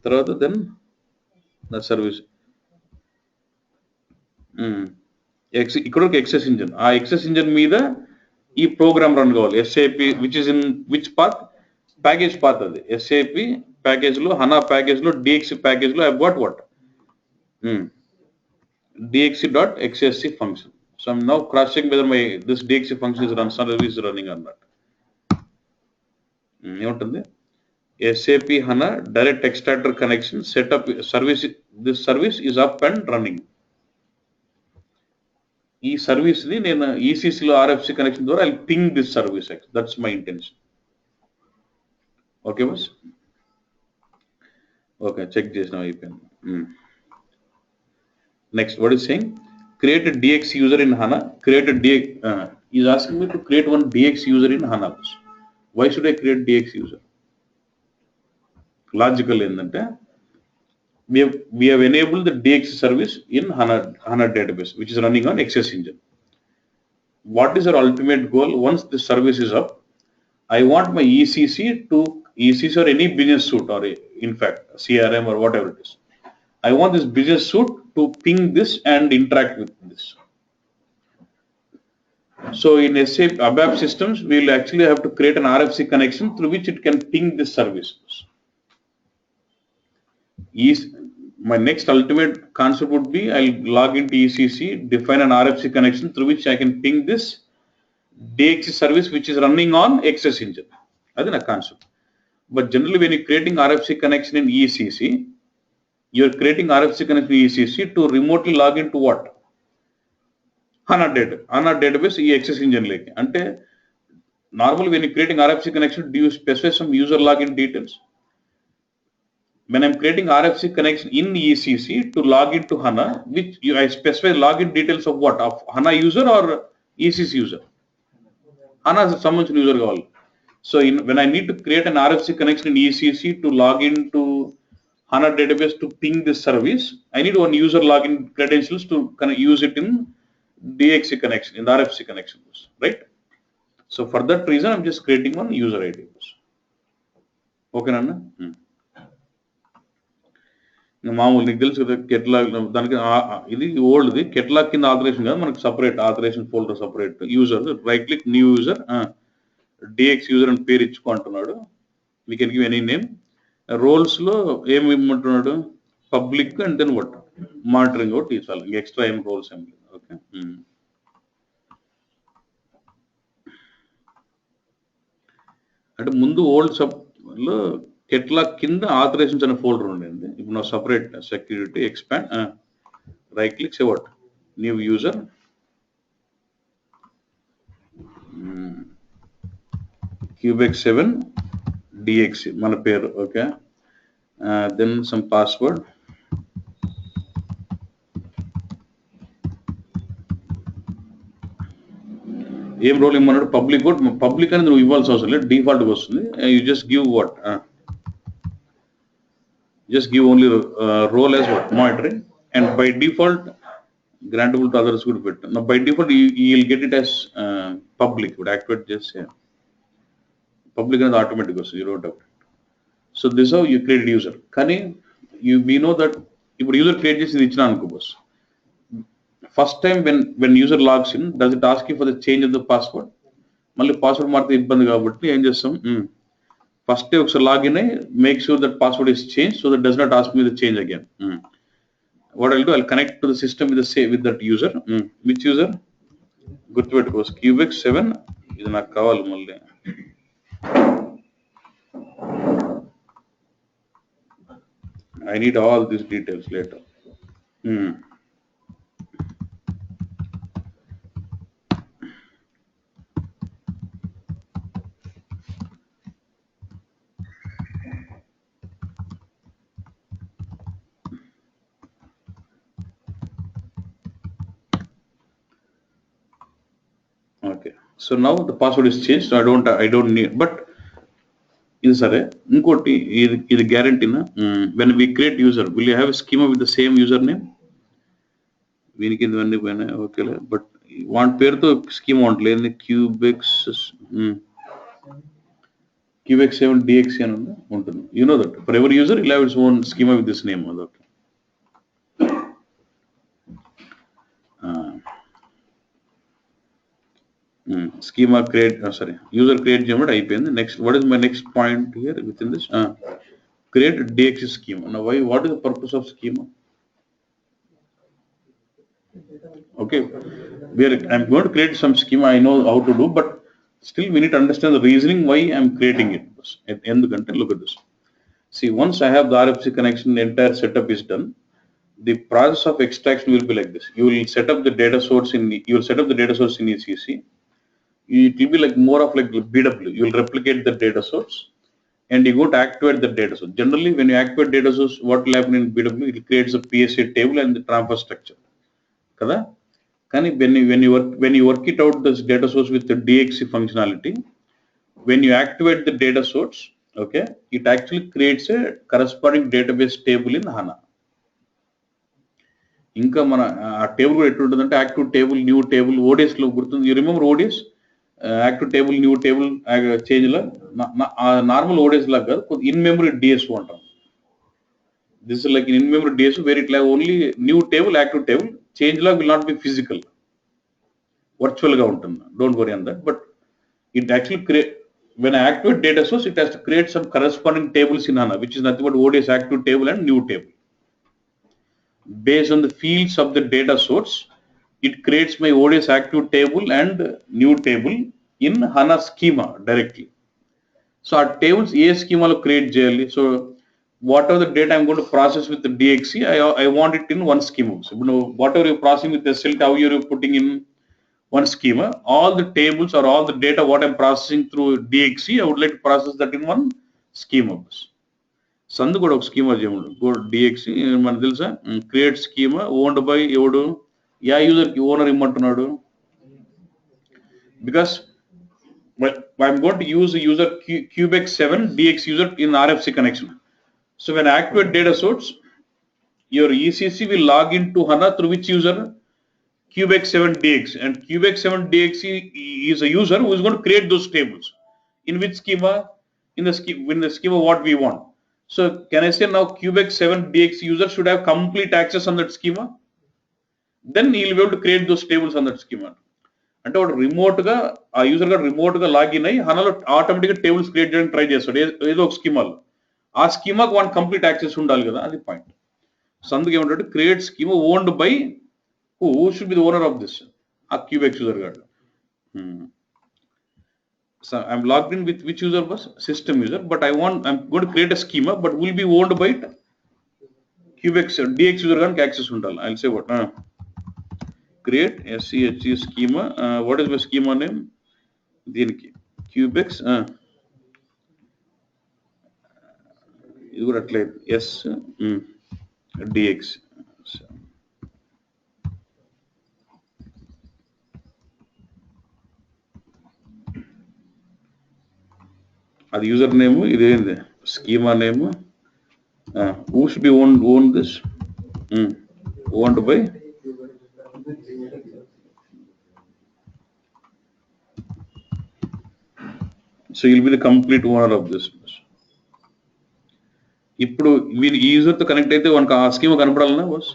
Speaker 1: తర్వాత దెన్ నా సర్వీస్ ఇక్కడ వరకు ఎక్సెస్ ఇంజిన్. ఆ ఎక్సెస్ ఇంజిన్ మీద ఈ ప్రోగ్రామ్ రన్ కావాలి. SAP which is in which path? Package path. అది ఎస్ఏపి ప్యాకేజ్ లో, హనా ప్యాకేజ్ లో, డిఎక్సి ప్యాకేజ్ లో I got what dx.xsc function. So I'm now cross checking whether my this dx function is service running or not. ఏముంటుంది? SAP HANA direct extractor connection setup service. This service is up and running. ఈ service ని నేను ఈసీసీలో RFC connection ద్వారా I ping this service. That's my intention. Okay boss. Okay, check చేసిన అయిపోయింది. Next what is saying, create a dx user in HANA. Create a dx is asking me to create one dx user in HANA. Why should I create dx user? Logical ఏంటంటే we have enabled the dx service in HANA database which is running on access engine. What is our ultimate goal? Once the service is up, I want my ECC or any business suite, or in fact CRM or whatever it is, I want this business suite to ping this and interact with this. So in SAP ABAP systems, we will actually have to create an RFC connection through which it can ping this service. My next ultimate concept would be I'll log into ECC, define an RFC connection through which I can ping this DX service which is running on Access Engine. That's a concept. But generally, when you're creating RFC connection in ECC, you're creating RFC connection in ECC to remotely log into what? HANA database, Access Engine. Ante normally, when you're creating RFC connection, do you specify some user login details? When I'm creating RFC connection in ECC to log into HANA, which I specify login details of what? Of HANA user or ECC user? HANA is someone's user call. So when I need to create an RFC connection in ECC to log into HANA database to ping this service, I need one user login credentials to use it in DXC connection, in the RFC connection, right? So for that reason, I'm just creating one user ID. Okay, Nana? మామూలు నీకు తెలుసు కదా catalogue దానికి ఇది ఓల్డ్ది catalogue కింద authorization కదా మనకి separate authorization folder separate user right click new user DXC user అని పేరు ఇచ్చుకో అంటున్నాడు. We can give any name. Roles లో ఏమి ఇమ్మంటున్నాడు public and then what monitoring ఒకటి తీసాలి. ఇంక ఎక్స్ట్రా ఏం రోల్స్ ఏం లేదు. ఓకే అంటే ముందు ఓల్డ్ సబ్ లో కెట్లాగ్ కింద ఆథరైజేషన్స్ అనే ఫోల్డర్ ఉండేది. ఇప్పుడు నా separate security expand right click say what new user Cubex 7 DX మన పేరు. ఓకే దెన్ సమ్ పాస్వర్డ్ ఏం రోల్ ఇమ్మన్నాడు పబ్లిక్ పబ్లిక్ అనేది నువ్వు ఇవ్వాల్సిన అవసరం లేదు, డిఫాల్ట్ గా వస్తుంది. You just give what just give only role as what monitoring, and by default grantable to others could fit. Now by default you will get it as public. Would activate just say public and automatic goes, you don't have it. So this is how you create user. Kani we know that if user create this ichna anko boss, first time when user logs in, does it ask you for the change of the password? Malli password marthe ibbandi kabatti em chestam first ఒకసారి login అయ్యి make sure that password is change so that does not ask me the change again. What I'll do I'll connect to the system with that user. Which user గుర్తుపెట్టుకోవచ్చు Cubex 7 ఇది నాకు కావాలి మళ్ళీ. I need all these details later. Okay, so now the password is changed, so I don't need, but ఇది సరే ఇంకోటి ఇది గ్యారంటీనా when we create user will you have a schema with the same username? వీనికి ఇవన్నీ పోయినాయి ఓకేలే, but వాటి పేరుతో స్కీమా ఉంటుంది. క్యూబెక్స్ 7 DX అని ఉంటుంది. You know that for every user will have its own schema with this name. Okay schema create user create చేయడం అయిపోయింది. Next what is my next point here within this create DX schema. Now what is the purpose of schema? Okay, I'm going to create some schema, I know how to do, but still we need to understand the reasoning why I'm creating it. Endukante look at this. See, once I have the RFC connection, the entire setup is done. The process of extraction will be like this. You will set up the data source in ECC. It will be like more of like BW. You will replicate the data source and you go to activate the data source. Generally, when you activate data source, what will happen in BW? It creates a PSA table and the transfer structure. Kada? Kani when you work it out this data source with the DXC functionality, when you activate the data source, okay, it actually creates a corresponding database table in HANA. ఇంకా మన ఆ table కూడా ఎట్లుంటుందంటే active table new table ODS లో గుర్తుంది. You remember ODS active table new table change log normal ODS లాగా కాదు, in memory DSO అంటాం. This is like in memory DSO where it like only new table active table change log will not be physical, virtual గా ఉంటుంది. Don't worry on that, but it actually create when I activate data source, it has to create some corresponding tables in HANA, which is nothing but ODS active table and new table. Based on the fields of the data source, it creates my ODS active table and new table in HANA schema directly. So our tables a schema lo create cheyali. So whatever the data I'm going to process with the DXC, I want it in one schema. So whatever you're processing with the SLT, how you're putting in one schema, all the tables or all the data what I'm processing through DXC, I would like to process that in one schema. సందు కూడా ఒక schema చేయమడు go DXC మనకు తెలుసా create schema owned by ఎవడు యా user కి owner ఇమ్మంటున్నాడు. Because I'm going to use user Cubex 7 DX user in RFC connection. So when I activate data source, your ECC will log into HANA through which user? Cubec 7 DX, and Cubec 7 DX is a user who is going to create those tables. In which schema? In the schema what we want. So can I say now Cubex 7 DX user should have complete access on that schema? Then he'll be able to create those tables on that schema. అంటే వాడు రిమోట్గా ఆ user గా రిమోట్గా login అయ్యి హనాలో ఆటోమేటిక్గా tables create చేయడానికి try చేస్తాడు ఏదో ఒక స్కీమాలో. ఆ స్కీమాకి వన్ కంప్లీట్ యాక్సెస్ ఉండాలి కదా, అది పాయింట్. సో అందుకు ఏమంటే create schema owned by who should be the owner of this, ఆ క్యూబెక్స్ యూజర్ గాడు. So I'm logged in with which user was system user, but I'm going to create a schema, but will be owned by Cubex DX user gank access undal. I'll say what create SCHE schema. What is my schema name? Deeniki Cubex ఇది కూడా అట్లే S DX. అది user name, ఇదేంది schema name. Who should be own this owned by so will be the complete owner of this. ఇప్పుడు వీళ్ళు ఈ user తో connect అయితే మనకు ఆ స్కీమా కనపడాలన్నా బస్.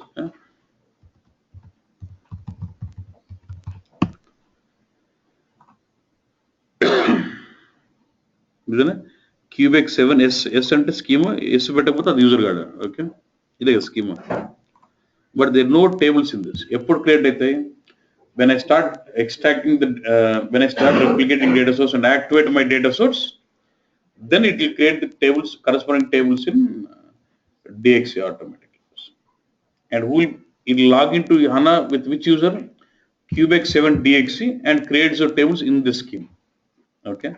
Speaker 1: Cubex 7 S అంటే స్కీమా, S పెట్టకపోతే అది యూజర్ గార్డ్. ఓకే, ఇదే కదా schema. But there no tables in this. ఎప్పుడు క్రియేట్ అవుతాయి? when I start extracting when I start replicating data source and activate my data source, then it will create the tables, corresponding tables in DXC automatically. And it will log into HANA with which user? Cubex 7 DXC, and creates the tables in this scheme. Okay.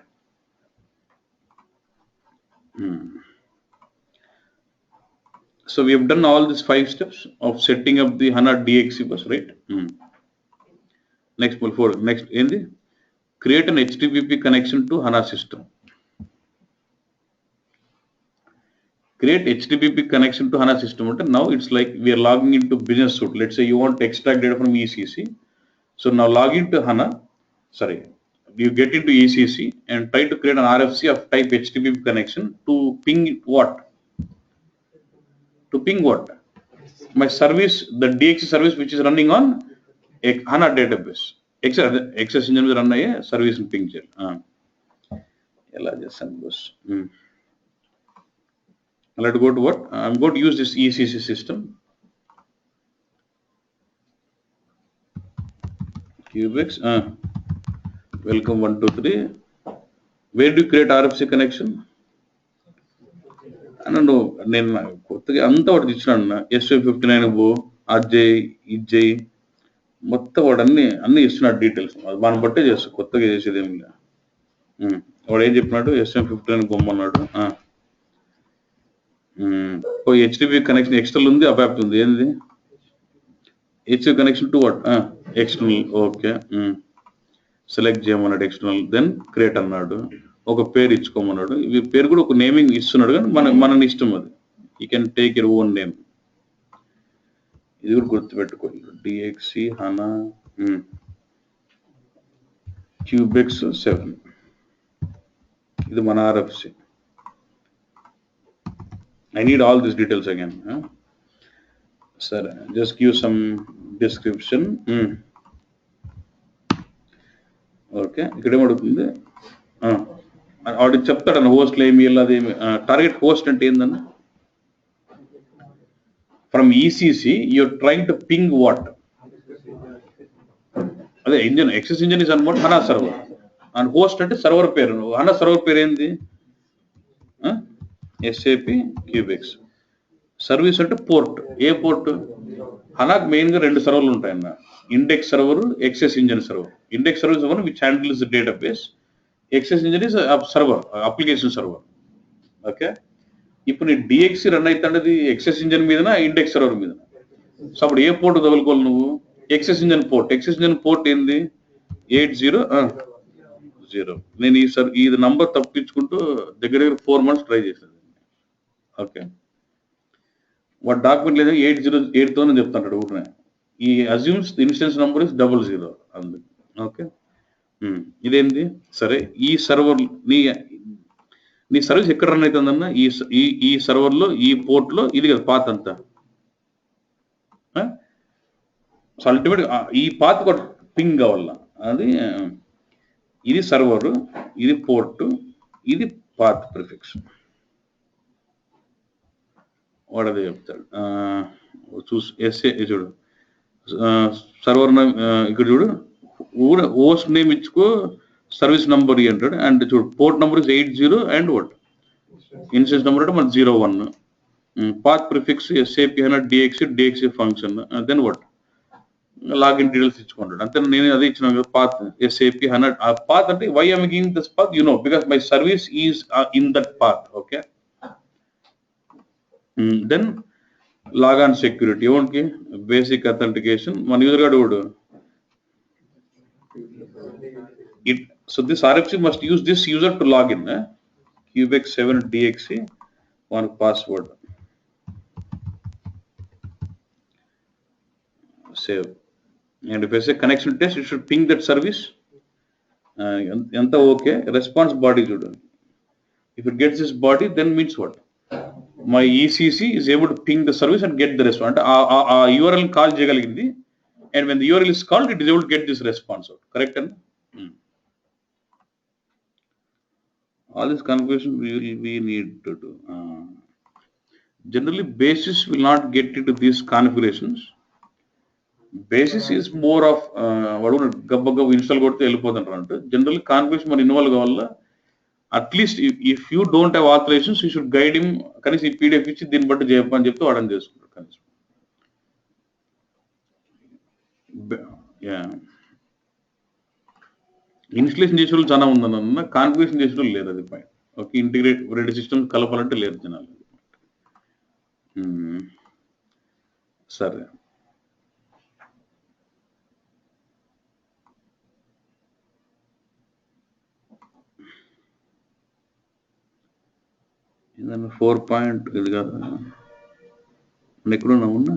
Speaker 1: So we have done all these 5 steps of setting up the HANA DXC bus, right? Next, create an HTTP connection to HANA system. Create HTTP connection to HANA system. Now it's like we are logging into Business Suite. Let's say you want to extract data from ECC. So now log into HANA. Sorry, you get into ECC and try to create an RFC of type HTTP connection to ping what? To ping what? My service, the DXC service which is running on HANA database. Access engine run aye service in ping cheyal. Ela chestam boss. Let's go to what? I'm going to use this ECC system. Cubex. Welcome 1, 2, 3. Where do you create RFC connection? I don't know. నేను కొత్తగా అంతా ఒకటి ఇచ్చినాను. SV59 పో, అజయ్ ఇజయ్ మొత్తం వాడు అన్ని ఇస్తున్నాడు డీటెయిల్స్. మనం బట్టే చేస్తాం, కొత్తగా చేసేది ఏమి లేదు. వాడు ఏం చెప్పినాడు? SM59 బొమ్మన్నాడు. హెచ్డిపి కనెక్షన్ ఎక్స్టర్నల్ ఉంది, అపాప్ట్ ఉంది. ఏంది HDP connection to what? External. Okay, select చేయమన్నాడు ఎక్స్టర్నల్. దెన్ క్రియేట్ అన్నాడు, ఒక పేరు ఇచ్చుకోమన్నాడు. ఈ పేరు కూడా ఒక నేమింగ్ ఇస్తున్నాడు, కానీ మన ఇష్టం అది. You can take your own name. ఇది కూడా గుర్తుపెట్టుకోండి. డిఎక్సి హనా క్యూబెక్స్ 7, ఇది మన RFC. I need all these details again. Sir, just give some description. Okay, ఇక్కడ ఏమడుగుతుంది? ఆడికి చెప్తాడన్న హోస్ట్ ఏమి వెళ్ళదు. టార్గెట్ హోస్ట్ అంటే ఏందన్న? From ECC you're trying to ping what? అదే ఇంజన్, ఎక్సెస్ ఇంజన్ ఇస్ అన్మోట్ హనా సర్వర్. అండ్ హోస్ట్ అంటే server పేరు. హనా సర్వర్ పేరు ఏంది? SAP Cubex. సర్వీస్ అంటే పోర్ట్. ఏ పోర్ట్? హనాకు మెయిన్ గా 2 సర్వర్లు ఉంటాయన్న, index server, XS engine server. Index server is one which handles the database. XS engine is server, application server. Okay, ఇప్పుడు నీ డిఎక్సి రన్ అవుతాండది ఎక్సెస్ ఇంజన్ మీదనా, ఇండెక్స్ సర్వర్ మీద? సో అప్పుడు ఏ పోర్ట్ తగులుకోవాలి నువ్వు? Excess engine port. Excess engine port ఏంది? 800. నేను ఇది నంబర్ తప్పించుకుంటూ దగ్గర 4 months ట్రై చేశాను. ఓకే, వాడు డాక్యుమెంట్ లేదా 808తో చెప్తాడు ఊరినే. ఈ అజ్యూమ్స్ ఇన్స్టెన్స్ నంబర్ ఇస్ 00 అందు. ఓకే, ఇదేంది? సరే, ఈ సర్వర్ నీ నీ సర్వీస్ ఎక్కడ రన్ అవుతుందన్న ఈ సర్వర్లో ఈ పోర్ట్లో ఇది కదా పాత్ అంతా. సో అల్టిమేట్ ఈ పాత్ ఒక పింగ్ కావాల. అది ఇది సర్వర్, ఇది పోర్ట్, ఇది పాత్ ప్రిఫిక్స్. వాడు అదే చెప్తాడు. చూసి ఎస్ఏ చూడు, సర్వర్ ఇక్కడ చూడు, హోస్ట్ నేమ్ ఇచ్చుకో, సర్వీస్ నంబర్ అంటాడు. అండ్ చూడు port number is 80 and what instance number అంటే మన 01. Path prefix SAP HANA DXC function. Then what login details ఇచ్చుకుంటాడు. అంతే. నేను అదే ఇచ్చిన పాత్ SAP HANA. ఆ పాత్ అంటే why I'm giving this path, because my service is in that path. Okay. Then log on security ఎవరికి basic authentication మన user గార్డ్ కూడా it. So this RFC must use this user to log in. Cubex 7 DXC one password. Save. And if I say connection test, it should ping that service. Anta okay. Response body చూడు. If it gets this body, then means what? My ECC is able to ping the service and get the response. ఆ URL call చేయగలిగింది. And when the URL is called, it is able to get this response out. Correct? All this configuration we need to do. Generally, basis will not get into these configurations. Basis is more of gabba install కొడితే వెళ్ళిపోతుంటారు అంటే. Generally, configuration మన involve కావాలా. At least if you don't have authorizations, you should guide him. కనీసం ఈ PDF ఇచ్చి దీన్ని బట్టి చేయమని చెప్తే వాడని చేసుకుంటారు కనీసం. ఇన్స్టలేషన్ చేసే వాళ్ళు చాలా ఉందన్న, కాన్ఫిగరేషన్ చేసే వాళ్ళు లేదు. అది పాయింట్. ఓకే. ఇంటిగ్రేట్ రెండు సిస్టమ్స్ కలపాలంటే లేదు జనాలు. సరే. ఏదన్నా 4 పాయింట్ ఇది కాదు ఎక్కడున్నా ఉన్నా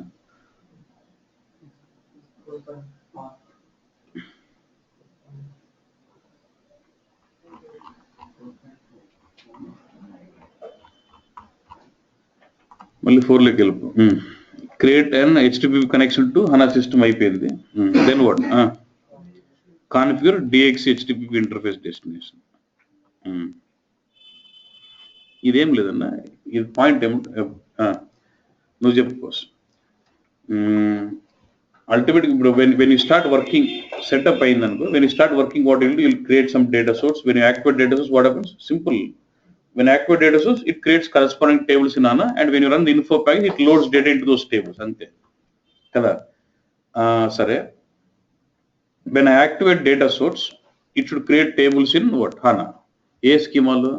Speaker 1: మళ్ళీ 4లోకి వెళ్ళిపో. Create and HTTP connection to HANA system అయిపోయింది. Then what configure DXC HTTP interface destination. ఇదేం లేదన్న, ఇది పాయింట్ నువ్వు చెప్పుకోవచ్చు. అల్టిమేట్గా ఇప్పుడు when you start working setup అయింది అనుకో, when you start working what will create some data source. When you activate data source, what happens? Simple. When you activate data source, it creates corresponding tables in HANA, and when you run the info package, it loads data into those tables. Ante kada. Sare. When I activate data source, it should create tables in what? HANA. ఏ స్కీమాలో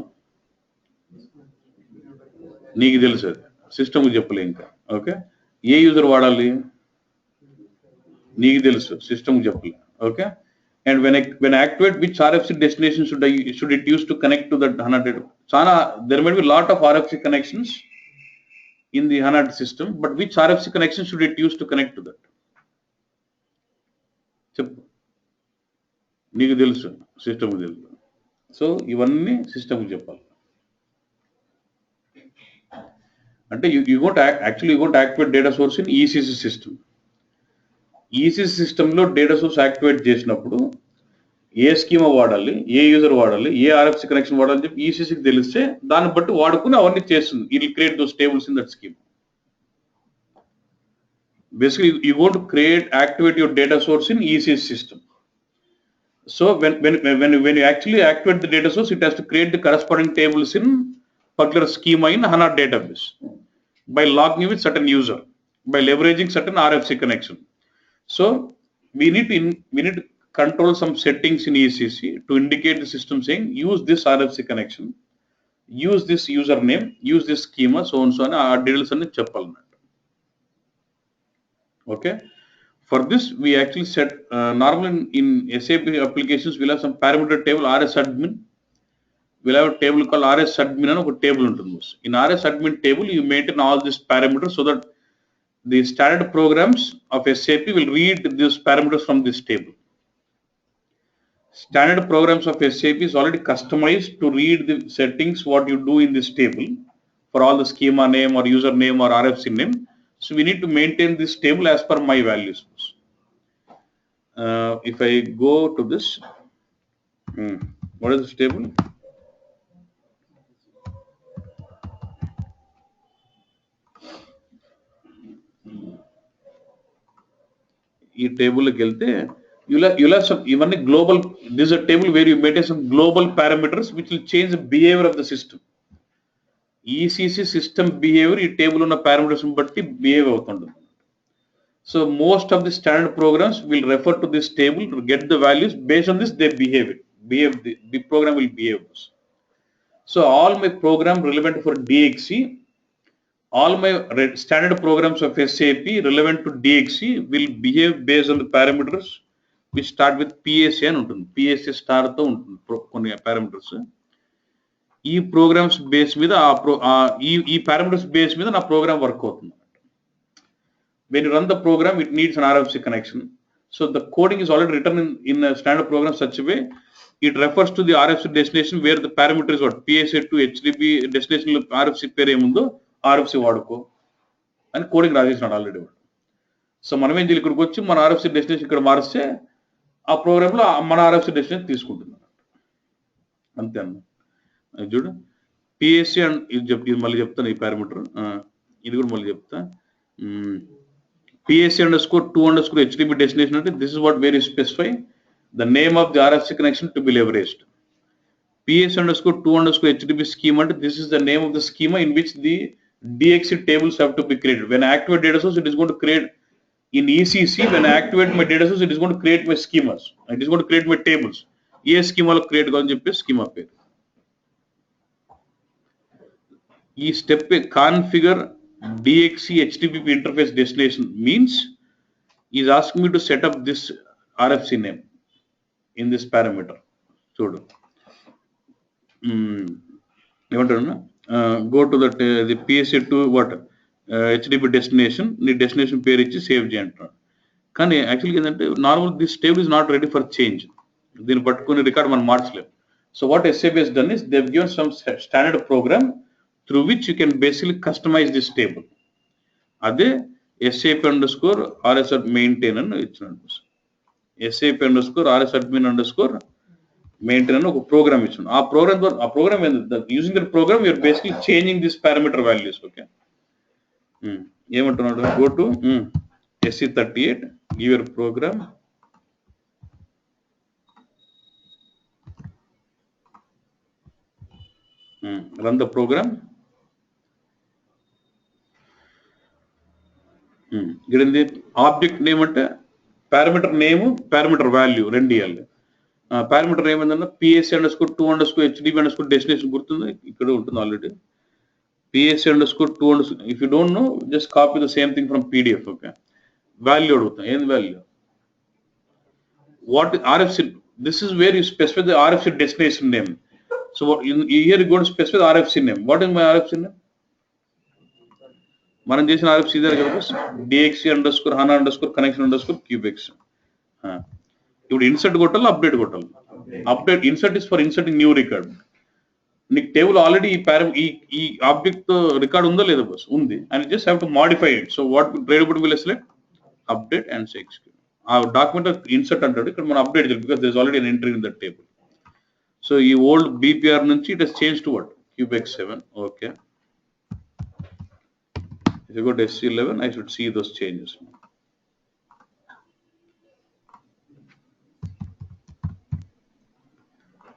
Speaker 1: నీకు తెలుసు, system చెప్పలే ఇంకా. Okay. ఏ user వాడాలి నీకు తెలుసు, system చెప్పలే. Okay. And when I activate, which RFC destination should it use to connect to that HANA data? There might be a lot of RFC connections in the HANA system, but which RFC connection should it use to connect to that? చెప్పు, నీకు తెలుసు, system తెలుసు. So ఇవన్నీ system చెప్పాలి. అంటే you won't activate data source in ECC system. ECC సిస్టంలో data source activate చేసినప్పుడు ఏ schema వాడాలి, ఏ యూజర్ వాడాలి, ఏ RFC కనెక్షన్ వాడాలని చెప్పి ECCకి తెలిస్తే దాన్ని బట్టి వాడుకుని అవన్నీ చేస్తుంది. It will create those tables in that scheme. Basically, you want to activate your data source in ECC system. So when you actually activate the data source, it has to create the corresponding tables in particular schema in HANA database by logging with certain user, by leveraging certain RFC connection. So we need to control some settings in ECC to indicate the system saying use this RFC connection, use this username, use this schema, so and so on. Our details are cheppalannattu. Okay. For this, we actually set normally in SAP applications we'll have some parameter table, RS admin. We'll have a table called RS admin and a table untundi. In RS admin table, you maintain all these parameters so that the standard programs of SAP will read these parameters from this table. Standard programs of SAP is already customized to read the settings what you do in this table for all the schema name or username or RFC name. So we need to maintain this table as per my values. If I go to this, what is this table? ఈ టేబుల్కి వెళ్తే you'll have some even a global, this is a table where you maintain some global parameters which will change the behavior of the system. ECC system behavior ఈ table ఉన్న parameters బట్టి behave అవుతుంటుంది. So most of the standard programs will refer to this table to get the values. Based on this they behave the program will behave this. So all my program relevant for DXC, all my standard programs of SAP relevant to DXC will behave based on the parameters which start with PSA అని ఉంటుంది. PSA star తో ఉంటుంది కొన్ని parameters. ఈ programmes base మీద ఈ parameters base మీద నా ప్రోగ్రామ్ వర్క్ అవుతుంది. When you run the program, it needs an RFC connection. So the coding is already written in a standard program such a way it refers to the RFC destination where the parameter is what PSA to HTTP destination లో RFC పేరు ఏముందో RFC వాడుకో అని coding రాసేసినాడు already. So మనం ఏం చేయాలి, ఇక్కడికి వచ్చి మన RFC డెస్టినేషన్ ఇక్కడ మారిస్తే ఆ ప్రోగ్రామ్ లో మన RFC డెస్టినేషన్ తీసుకుంటుంది అంతే అన్న. చూడు PSA అండ్ ఇది మళ్ళీ చెప్తాను, ఈ పారామీటర్ ఇది కూడా మళ్ళీ చెప్తా. PSA underscore 2 underscore HTTP destination, this is what where you specify the name of the RFC connection to be leveraged. PSA underscore 2 underscore HTTP schema, this is the name of the schema in which the DXC tables have to be created. When I activate data source, it is going to create in ECC. When I activate my data source, it is going to create my schemas. It is going to create my tables. ఏ స్కీమాలో create కావాలని చెప్పి schema పేరు. ఈ step configure DXC HTTP interface destination means is asking me to set up this RFC name in this parameter. చూడు ఏమంటారు, go to the PSA to what HTTP destination, నీ destination పేరు ఇచ్చి సేవ్ చేయంటున్నాడు. కానీ యాక్చువల్గా ఏంటంటే normal this table is not ready for change. దీన్ని పట్టుకుని రికార్డ్ మనం మార్చలేము. So what SAP has done is they've given some standard program through which you can basically customize this table. అదే SAP underscore RS maintain అని ఇచ్చినాడు. SAP underscore RS admin underscore maintain అని ఒక program ఇచ్చాను. ఆ program using that program you're basically changing this parameter values. Okay, ఏమంటున్నాడు, go to SC38, give your program. Run the program. ఇక్కడ object name అంటే parameter name parameter value రెండు ఇవ్వాలి. Parameter name ఏంటంటే PSA underscore 2 underscore HTTP underscore destination గుర్తుంది, ఇక్కడ ఉంటుంది already. PSA underscore 2 underscore, if you don't know just copy the same thing from PDF. Okay, value అడుగుతాం, ఏంది value, what RFC, this is where you specify the RFC destination name. So what here you go to specify the RFC name. What is my RFC name? మనం చేసిన RFC ఇదే కదా, DXC underscore HANA underscore connection underscore cubex. ఇప్పుడు insert కొట్టాలి, update కొట్టాలి. Update insert is for inserting new record. నీకు table already ఈ object తో రికార్డ్ ఉందో లేదో బస్ ఉంది, and just have to modify it. So what tradable will select update and execute. ఆ డాక్యుమెంట్ ఇన్సర్ట్ అంటాడు, ఇక్కడ మనం అప్డేట్ చేయాలి because there is already an entry in that table. So ఈ ఓల్డ్ BPR నుంచి it has change to what cubex 7. Okay, if you go to SC11 I should see those changes.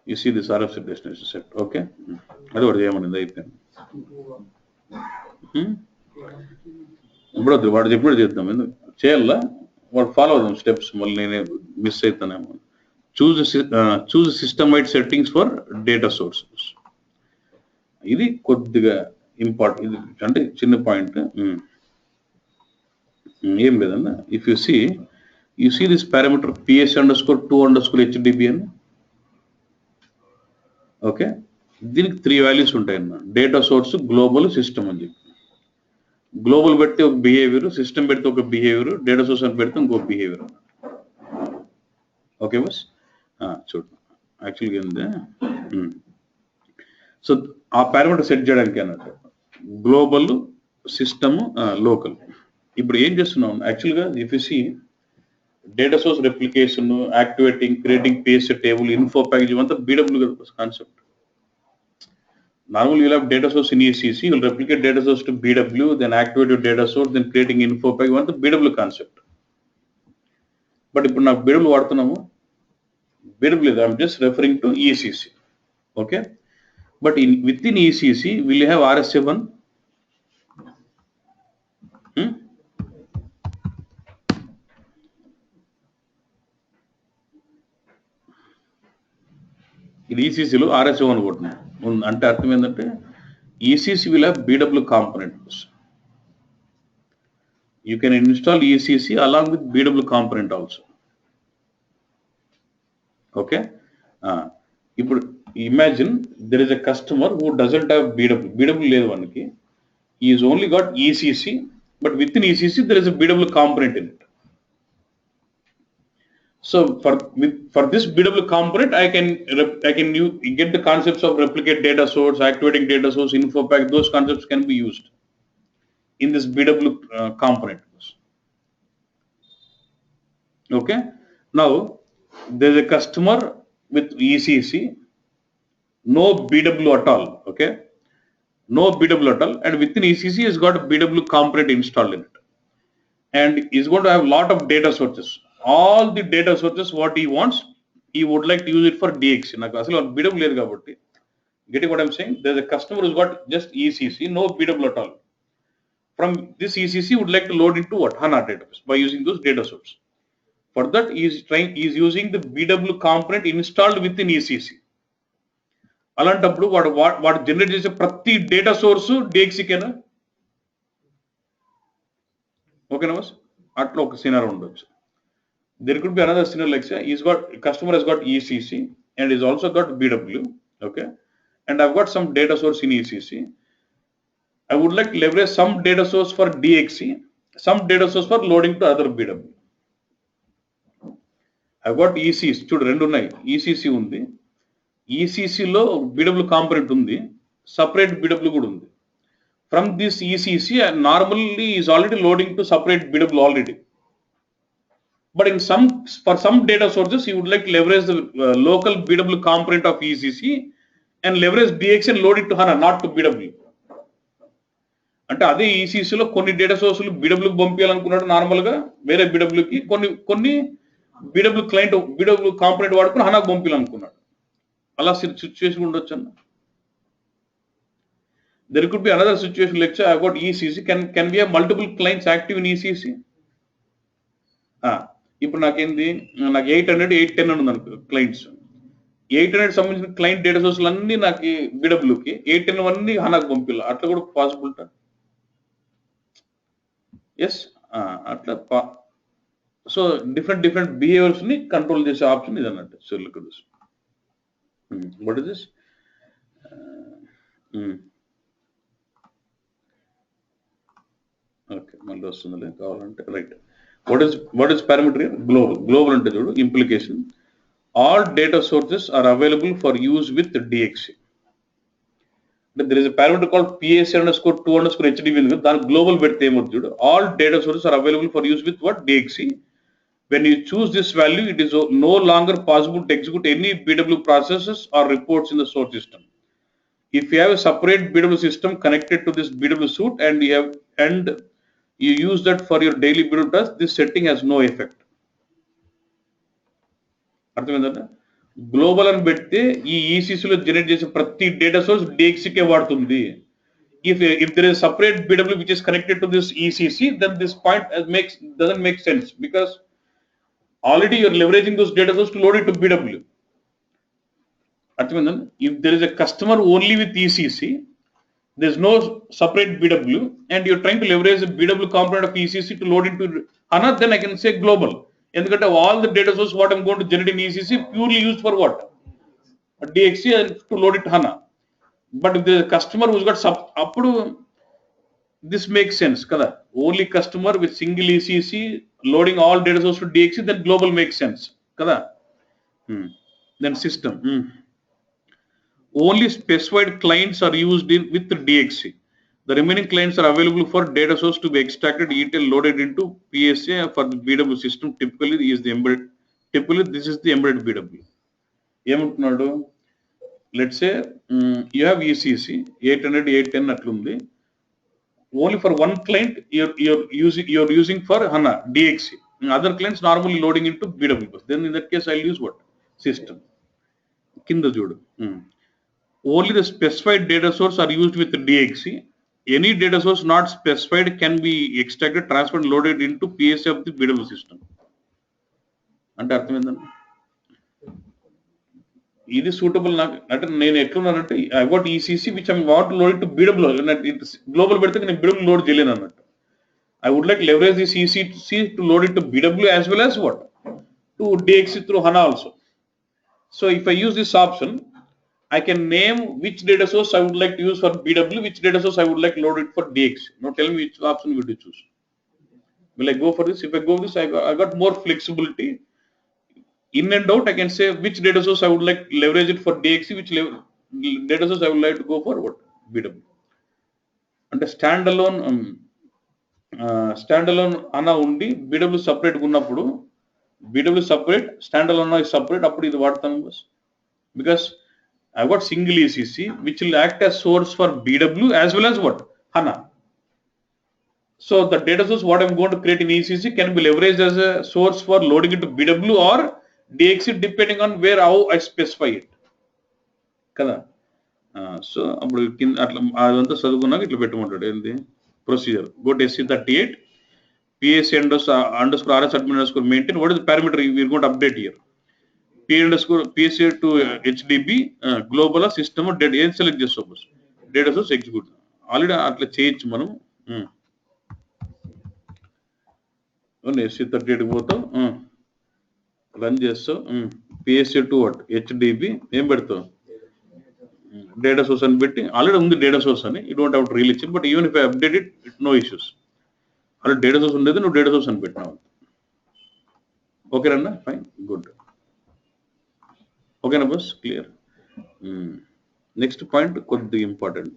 Speaker 1: You see this RFC destination set. Okay, అది వాడు చేయమనింది అయిపోయింది. ఇప్పుడు వాడు చెప్పినట్టు చేద్దాం, ఎందుకు చేయాలా, వాడు ఫాలో అవుదాం స్టెప్స్, మళ్ళీ నేనే మిస్ అవుతానేమో. Choose system wide settings for data sources. ఇది కొద్దిగా ఇంపార్టెంట్, ఇది అంటే చిన్న పాయింట్ ఏం లేదన్న. If you see this parameter PSA underscore 2 underscore HTTP అని. ఓకే, దీనికి 3 వాల్యూస్ ఉంటాయన్న, డేటా సోర్స్, గ్లోబల్, సిస్టమ్ అని చెప్పి. గ్లోబల్ పెడితే ఒక బిహేవియర్, సిస్టమ్ పెడితే ఒక బిహేవియర్, డేటా సోర్స్ అని పెడితే ఇంకో బిహేవియర్. ఓకే బస్, చూడండి యాక్చువల్గా ఏంది. సో ఆ పారామీటర్ సెట్ చేయడానికి అన్నట్టు గ్లోబల్ సిస్టమ్ లోకల్. ఇప్పుడు ఏం చేస్తున్నాం యాక్చువల్గా if you see data source replication, activating, creating page table, info package ఇవంతా BW concept. Normally you'll have data source in ECC, you'll replicate data source to BW, then activate your data source, then creating info pack. You want the BW concept. But if now BW vadutunnamu, BW is I'm just referring to ECC. Okay? But within ECC, will you have RS7? ఇది ఈసీసీలో RS7 అనుకుంటున్నాను. అంటే అర్థం ఏంటంటే ECC will have BW components. You can install ECC along with BW component also. Okay? ఇప్పుడు imagine there is a customer who doesn't have BW లేదు మనకి. He has only got ECC, but within ECC there is a BW component in it. So for this BW component, I can get the concepts of replicate data source, activating data source, info pack. Those concepts can be used in this BW component. Okay. Now there is a customer with ECC, no BW at all. Okay, no BW at all, and within ECC has got a BW component installed in it, and is going to have a lot of data sources. All the data sources what he wants, he would like to use it for DX. నాకు అసలు BW లేదు కాబట్టి, getting what I'm saying? There's a customer who's got just ECC, no BW at all. From this ECC would like to load into what? HANA database by using those data sources. For that, he is using the BW component installed within ECC. అలాంటప్పుడు వాడు generate చేసే ప్రతి data source DXకేనా? ఓకేనా boss? అట్లా ఒక scenario ఉండొచ్చు. There could be another scenario like say customer has got ECC and he's also got BW, okay, and I've got some data source in ECC. I would like to leverage some data source for DXC, some data source for loading to other BW. I've got ECC, చూడు రెండు ఉన్నాయి. ECC ఉంది, ECC లో BW component ఉంది, separate BW కూడా ఉంది. From this ECC normally is already loading to separate BW already. But for some data sources, you would like to leverage the local BW component of ECC and leverage DX and load it to HANA, not to BW. అంటే అదే ఈసీసీలో కొన్ని data సోర్సులు BW పంపించాలనుకున్నాడు నార్మల్గా వేరే BWకి, కొన్ని BW client BW component వాడుకుని HANAకు పంపించాలనుకున్నాడు. అలా situation ఉండొచ్చు అన్న. There could be another situation like say I've got ECC, can we have multiple clients active in ECC? ఇప్పుడు నాకు 800, 810 ఉంది అనుకో క్లయింట్స్. 800 సంబంధించిన క్లయింట్ డేటా సోర్సులు అన్ని నాకు BWకి, 810 అన్ని HANAకు పంపించాలి. అట్లా కూడా పాసిబిలిటీ. ఎస్, అట్లా సో డిఫరెంట్ బిహేవియర్స్ ని కంట్రోల్ చేసే ఆప్షన్ ఇది అన్నట్టు. So look at this. What is this? Okay, మళ్ళీ వస్తుంది కావాలంటే. Right. What is parameter here? Global అంటే చూడు implication. All data sources are available for use with DXC. There is a parameter called PAC_2_HDB. దాని global పెడితే ఏమవుతుంది చూడు. All data sources are available for use with what? DXC. When you choose this value, it is no longer possible to execute any BW processes or reports in the source system. If you have a separate BW system connected to this BW suite and you use that for your daily BW task, this setting has no effect. అర్థమైందంటే global అని పెడితే ఈ ఈసీసీలో generate చేసే ప్రతి data source DXCకే వాడుతుంది. If there is separate BW which is connected to this ECC, then this point doesn't make sense, because already you're leveraging those data sources to load it to BW. అర్థమైందండి. If there is a customer only with ECC, there's no separate BW, and you're trying to leverage the BW component of ECC to load into HANA, then I can say global. ఎందుకంటే all the data source what I'm going to generate in ECC purely used for what? DXC and to load it to HANA. But if there's a customer who's got appudu this makes sense kada. Only customer with single ECC loading all data source to DXC, then global makes sense kada. then system. Only specified clients are used with the DXC. The remaining clients are available for data source to be extracted, ETL loaded into PSA for the BW system. Typically this is the embedded BW. ఏమంటున్నాడు, let's say you have ECC 800 810 అట్లుంది. Only for one client you're using for HANA DXC. Other clients normally loading into BW bus. Then in that case I'll use what? System. కింద చూడు. Only the specified data source are used with DXC. Any data source not specified can be extracted, transferred, loaded into PSA of the BW system. అంటే అర్థం ఏంటంటే ఇది suitable నాకు అంటే నేను ఎట్లున్నానంటే I what ECC which I want load to BW global పెడితే నేను బీడబ్ల్యూ లోడ్ చేయలేను అన్నట్టు. I would like leverage this ECC to load it to BW as well as what to DXC through HANA also. So if I use this option I can name which data source I would like to use for BW, which data source I would like to load it for DXC. Now tell me which option would you choose. Will I go for this? If I go this, I got more flexibility. In and out, I can say which data source I would like to leverage it for DXC, which data source I would like to go for what? BW. And a standalone ana undi BW separate gunnappudu BW separate, standalone is separate, appudu idu vaadtam bas. Because I got single ECC which will act as source for BW as well as what? HANA. So the data source what I'm going to create in ECC can be leveraged as a source for loading into BW or DXC depending on where how I specify it. Kada. So appudu atla adantha chadukunnaka itla pettumantaడు ఏంది procedure. Go to SC38 PSA underscore RS admin underscore maintain. What is the parameter we are going to update here? PSA to HDB global system data ఏం select చేస్తాం bus data source execute already అట్లా చేయొచ్చు మనం. SC38 పోతాం run చేస్తాం PSA to what HDB ఏం పెడతాం data source అని పెట్టి ఆల్రెడీ ఉంది డేటా సోర్స్ అని you don't have to reel it. But even if I update it no issues. Already data source ఉండేది నువ్వు డేటా సోర్స్ అని పెట్టినావు. ఓకేనా? Fine, good. Okay, boss, clear. Next point could be important.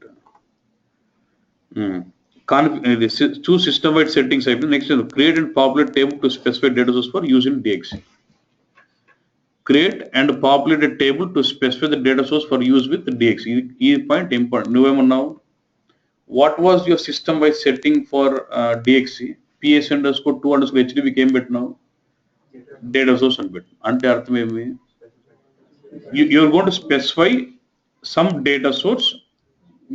Speaker 1: Choose system-wide settings. Next, create and populate table to specify data source for use in DXC. Create and populate a table to specify the data source for use with DXC. This point important. Now, what was your system-wide setting for DXC? PS underscore 2 underscore HDB came bet now. Data source and bet. Ante artham emi? You're going to specify some data source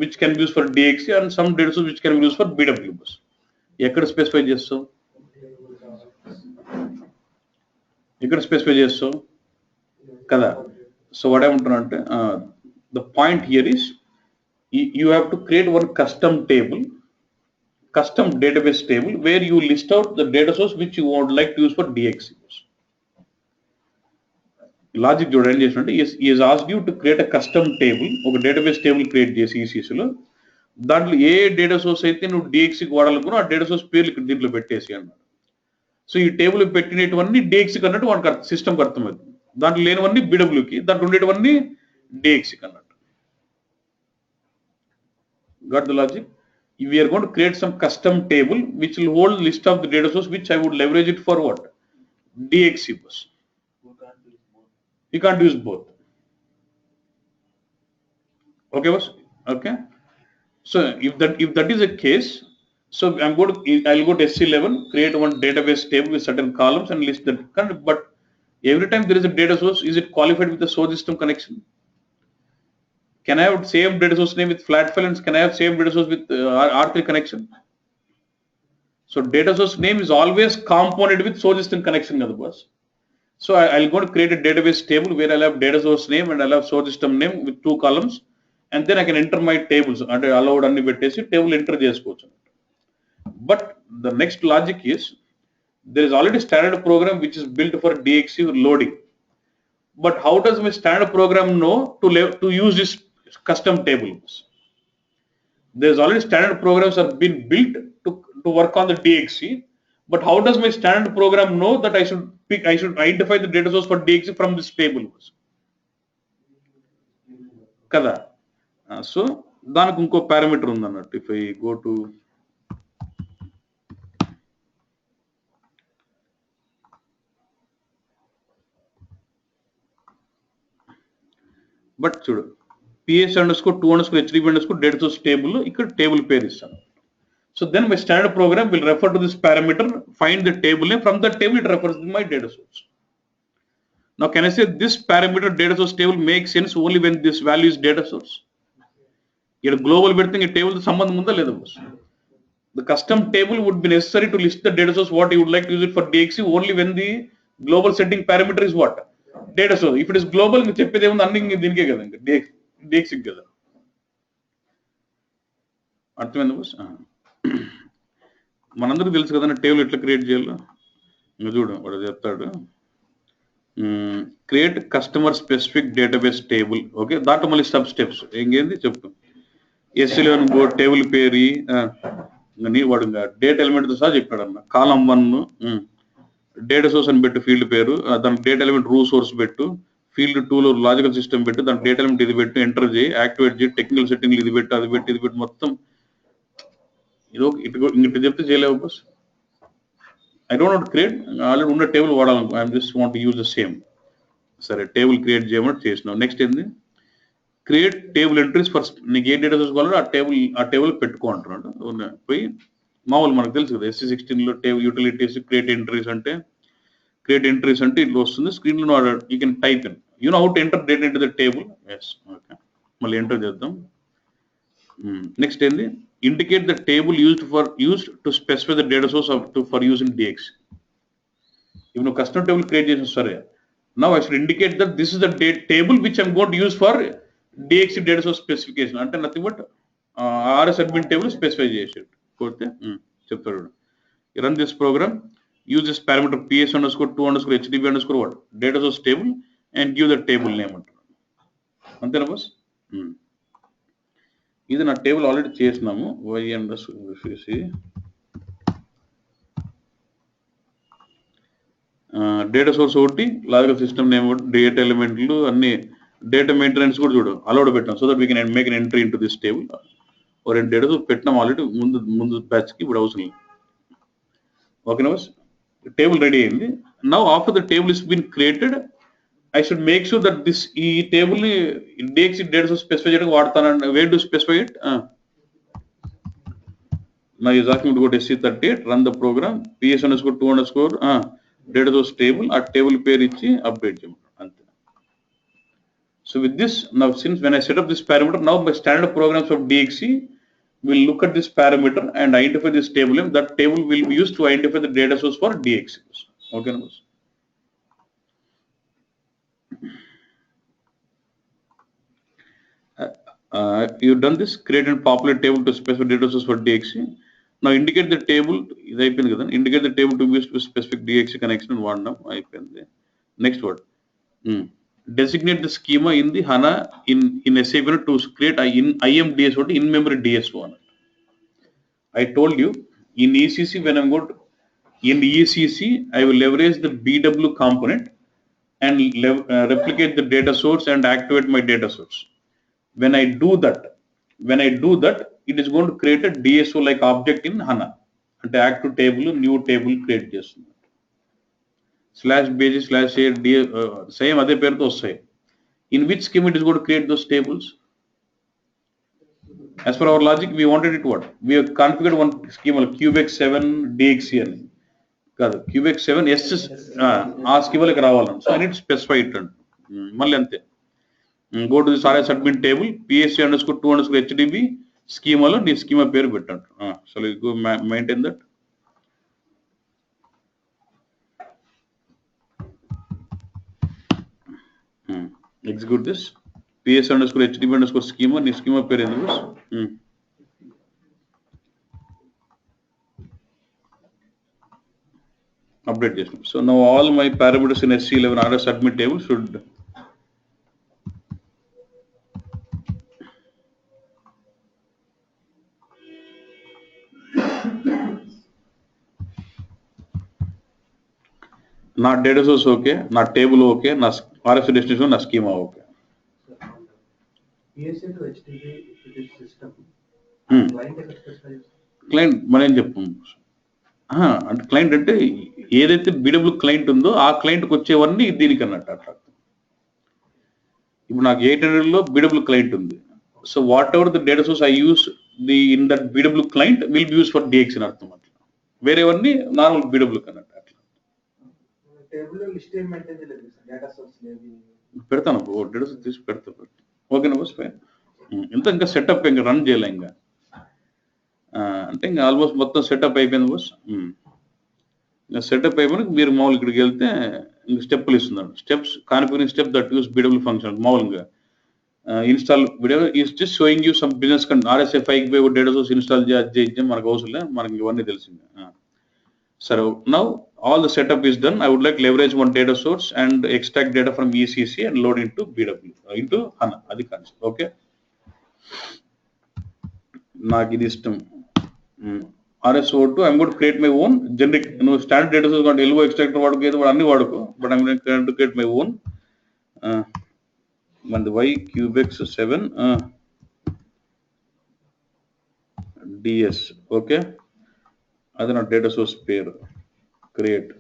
Speaker 1: which can be used for DXC and some data source which can be used for BW bus. ఎక్కడ specify చేస్తావు? ఇక్కడ specify చేస్తావు కదా. So what ఏమంటున్నా అంటే the point here is you have to create one custom table, custom database table where you list out the data source which you would like to use for DXC bus. Logic చూడండి ఏం చేసినట్టు is asked you to create a custom table, ఒక database table create చేసి ఈసీసీలో దాంట్లో ఏ data source అయితే నువ్వు DXCకి వాడాలనుకున్నా ఆ డేటా సోర్స్ పేర్లు ఇక్కడ దీంట్లో పెట్టేసి అన్నాడు. సో ఈ టేబుల్ పెట్టినటువన్నీ DXCకి అన్నట్టు వాడికి సిస్టమ్కి అర్థమవుతుంది. దాంట్లో లేనివన్నీ BWకి, దాంట్లో ఉండేటివన్నీ DXCకి అన్నట్టు. Got the logic? We are going to create some custom table which will hold list of the data source which I would leverage it for what? DXC bus. You can't use both. Okay, boss. Okay. So if that is the case, so I'll go to SC11, create one database table with certain columns and list that. But every time there is a data source, is it qualified with the source system connection? Can I have same data source name with flat file and can I have same data source with R3 connection? So data source name is always component with source system connection, kada boss. So I'll go to create a database table where I'll have data source name and I'll have source system name with 2 columns, and then I can enter my tables. And allowed anni pettesi table enter chesukochu. But the next logic is there is already standard program which is built for DXC loading. But how does my standard program know to use this custom table? There is already standard programs are been built to work on the DXC. But how does my standard program know that I should identify the data source for DXC from this table? కదా. So దానికి ఇంకో parameter ఉంది అన్నట్టు. If I go to but చూడు PS_2_HDB_ data source table ఇక్కడ table పేరు ఇస్తాను. So then my standard program will refer to this parameter, find the table name, from that table it refers to my data source. Now can I say this parameter data source table makes sense only when this value is data source? Here global betting a table సంబంధం ఉందా లేదా boss? The custom table would be necessary to list the data source what you would like to use it for DXC only when the global setting parameter is what? Data source. If it is global, మీరు చెప్పేది ఏముంది అన్ని దీనికే కదా ఇంకా DXC కదా. అర్థమైంది boss? మనందరికీ తెలుసు కదండి టేబుల్ ఎట్లా క్రియేట్ చేయాలో. ఇంకా చూడు వాడు చెప్తాడు, create customer specific database table. Okay, దాంట్లో మళ్ళీ సబ్ స్టెప్స్ ఇంకేంది చెప్పు. S11 బోర్డ్ టేబుల్ పేరు నీ వాడు ఇంకా డేటా ఎలిమెంట్తో సహా చెప్పాడు అన్న. కాలం 1 డేటా సోర్స్ అని పెట్టు, ఫీల్డ్ పేరు, దానికి డేటా ఎలిమెంట్ రూ సోర్స్ పెట్టు, ఫీల్డ్ 2లో లాజికల్ సిస్టమ్ పెట్టు, దానికి డేటా ఎలిమెంట్ ఇది పెట్టు, ఎంటర్ చేయి, యాక్టివేట్ చేయి, టెక్నికల్ సెట్టింగ్ ఇది పెట్టు, అది పెట్టి ఇది పెట్టి మొత్తం ఇది ఇంక చెప్తే చేయలేవు బస్. I don't want create, already ఉన్న టేబుల్ వాడాలను, I just want use the same. సరే టేబుల్ క్రియేట్ చేయమని చేసినావు. నెక్స్ట్ ఏంది, క్రియేట్ టేబుల్ ఎంట్రీస్ ఫర్ నీకు ఏ డేటా చూసుకోవాలో ఆ టేబుల్ పెట్టుకో అంటున్నాడు. పోయి మామూలు మనకు తెలుసు కదా SC16లో టేబుల్ యూటిలిటీస్ క్రియేట్ ఎంట్రీస్ అంటే ఇట్లా వస్తుంది స్క్రీన్లో. You can type in, you know how to enter data into the table. Yes, okay, మళ్ళీ ఎంటర్ చేద్దాం. నెక్స్ట్ ఏంది, indicate the table used to specify the data source for use in DXC. If no custom table create చేసిన సరే, now I should indicate that this is the table which I'm going to use for DXC data source specification. అంటే nothing but RS admin table specify చేసాడు. పోతే చెప్తాడు, run this program, use this parameter PS_2_HDB_ what data source table and give the table name అంటాడు. అంతేనా boss? ఇది నా table already చేసినాము. Data source ఒకటి, లాజికల్ సిస్టమ్ నేమ్ ఒకటి, డేటా ఎలిమెంట్లు అన్ని, డేటా మెయింటెనెన్స్ కూడా చూడు అలౌడ్ పెట్టాం. So that we can make an entry in to this table. ఓ 2 డేటా పెట్టినాం ఆల్రెడీ ముందు బ్యాచ్కి, ఇప్పుడు అవసరం లేదు. ఓకేనా బస్, టేబుల్ రెడీ అయింది. Now after the table is been created, I should make sure that this table DXC data source specify చేయడానికి వాడతానండి. Where to specify it? Now is asking me to go to SC38, run the program, PS_2_ data source table, ఆ table పేరు ఇచ్చి update చేయమంటారు అంతే. So with this, now since when I set up this parameter, now my standard programs of DXC will look at this parameter and identify this table name. That table will be used to identify the data source for DXC. Okay, no? You've done this, create and populate table to specify data source for DXC. Now indicate the table, ఇది అయిపోయింది కదా, indicate the table to be used to specific DXC connection and వాడినాం, అయిపోయింది. Next word, designate the schema in the HANA in SAP to create IMDS or in memory DSO. I told you in ECC, when I'm going to, in ECC I will leverage the BW component and replicate the data source and activate my data source. When I do that, it is going to create a DSO like object in HANA. అంటే active table, new table create చేస్తుంది. /base/a same అదే పేరుతో వస్తాయి. In which scheme it is going to create those tables? As per our logic, we wanted it what? We have configured one schema Cubex7 DXC అని కాదు, Cubex7 ఆ స్కీమాలకు రావాలని. So I need specify it అండి. మళ్ళీ అంతే, go to this RS admin table, PS_2_HDB స్కీమాలో నీ schema పేరు పెట్టండి. So go maintain that. Execute this PS_HDB_ schema, నీ స్కీమా పేరు ఎందుకు అప్డేట్ చేసినాం. So now all my parameters in SC11 RS admin table should నా డేటా సోర్స్ ఓకే, నా table okay, నా RS డెస్టినేషన్, నా schema okay.
Speaker 2: PSA to HTTP, if it is system, client ఎక్కడ specify చేస్తారు?
Speaker 1: Client మనం ఏం చెప్పాం అంటే క్లయింట్ అంటే ఏదైతే బిడబ్ల్యూ క్లయింట్ ఉందో ఆ క్లయింట్కి వచ్చేవన్నీ దీనికి అన్నట్టు అట్లా. ఇప్పుడు నాకు 800లో బిడబ్ల్యూ క్లయింట్ ఉంది. So whatever the data source I use in that BW client will be use for DX అని అర్థం అట్లా. వేరేవన్నీ నార్మల్ బిడబ్ల్యూ అన్నట్టు అట్లా. పెడతాను డేటా సోర్స్ తీసి పెడతా. ఓకేనా బస్ ఫైన్. ఇంకా సెటప్ ఇంకా రన్ చేయలే ఇంకా అంటే ఇంకా ఆల్మోస్ట్ మొత్తం సెటప్ అయిపోయింది బస్. ఇంకా సెటప్ అయిపోయి మీరు మామూలు ఇక్కడికి వెళ్తే ఇంకా స్టెప్లు ఇస్తున్నాడు. Steps configuring step that uses BW function మామూలుగా install video is just showing you some business RSA 5 data source install చేయించాం మనకు అవసరం లేదు, మనకి ఇవన్నీ తెలిసిందే. సరే now all the setup is done. I would like leverage one data source and extract data from ECC and load into BW into HANA. అది concept. Okay నాకు ఇది ఇష్టం. RSO2 I'm going to create my own generic standard data source got LO extractor వాడుకో ఏదో అన్ని వాడుకో, but I'm going to create my own and the YCubex 7 DS. Okay అది నా డేటా సోర్స్ పేరు. క్రియేట్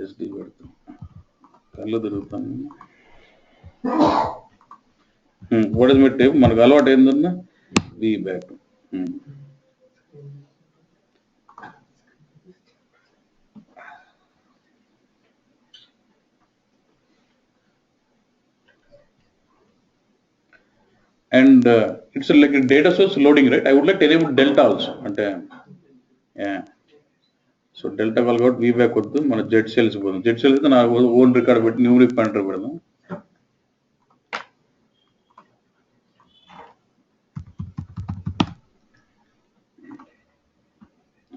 Speaker 1: SD పెడతాం. కళ్ళు తిరుగుతాను. What is my table? మనకు అలవాటు ఏందన్నా VBAC. And it's like a data source loading, right? I would like to enable delta also. And yeah, so delta will got VBAC koddu mana Z cells bodum. Z cells na own record betti numeric pointer pedam.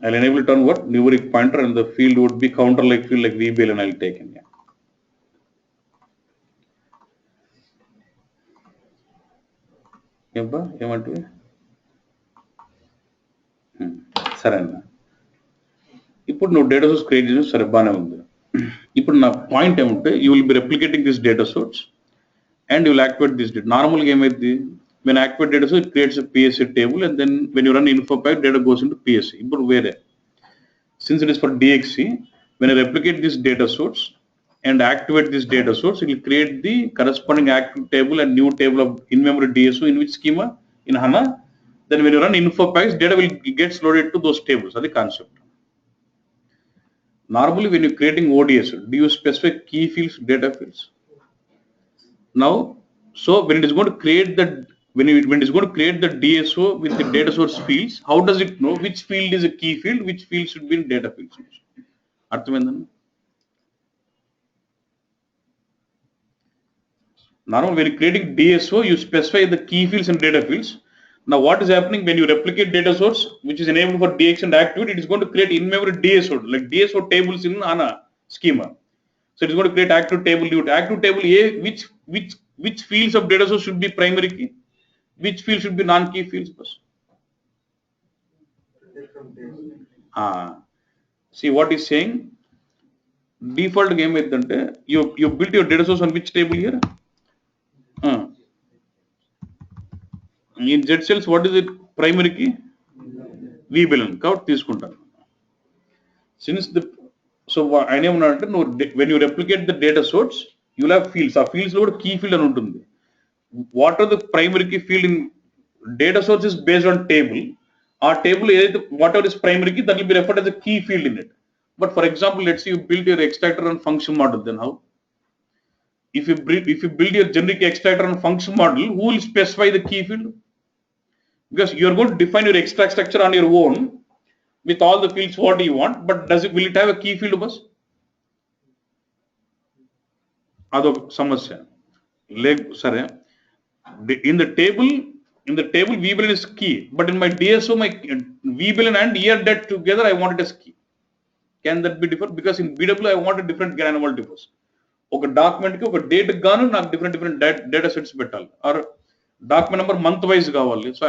Speaker 1: I'll enable it on what numeric pointer, and the field would be counter like field like VBL, and I'll take in. Yeah. ఏమంటే సరే అన్న. ఇప్పుడు నువ్వు data source create చేసిన సరే బాగానే ఉంది. ఇప్పుడు నా పాయింట్ ఏమంటే you will be replicating this data source and you will activate this data. నార్మల్గా ఏమైంది, when activate data source it creates a PSA table, and then when you run info pipe data goes into PSA. ఇప్పుడు వేరే, since it is for DXC, when I replicate this data source and activate this data source, it will create the corresponding active table and new table of in-memory DSO in which schema in HANA. Then when you run info pipes, data will get loaded to those tables. That's the concept. Normally when you're creating ODS, do you specify key fields, data fields? Now, so when it is going to create the when it is going to create the DSO with the data source fields, how does it know which field is a key field, which field should be in data fields? అర్థమైందండి. Normally when you're creating DSO, you specify the key fields and data fields. Now what is happening when you replicate data source, which is enabled for DX and activate, it is going to create in-memory DSO, like DSO tables in HANA schema. So it is going to create active table, active table A, which fields of data source should be primary key, which field should be non-key fields first. See what is saying, default game ఏంటంటే you built your data source on which table here? In Z cells what is it primary key? VBLN కాబట్టి తీసుకుంటాను. Since the so I know when you replicate the data source you will have fields. ఆ fields లో కూడా key field అని ఉంటుంది. What are the primary key field in data source is based on table. Our table whatever is primary key, that will be referred as a key field in it. But for example, let's say you build your extractor and function model, then how? If you build your generic extractor and function model, who will specify the key field? Because you are going to define your extract structure on your own with all the fields what you want, but will it have a key field bus? అదొక సమస్య. సరే, in the table VBLN is key, but in my DSO my VBLN and ERDAT together I want it as key. Can that be different? Because in BW I want a different granularity bus. ఒక document కి ఒక date గాను నాకు different data sets పెట్టాలి, or document number month wise కావాలి. So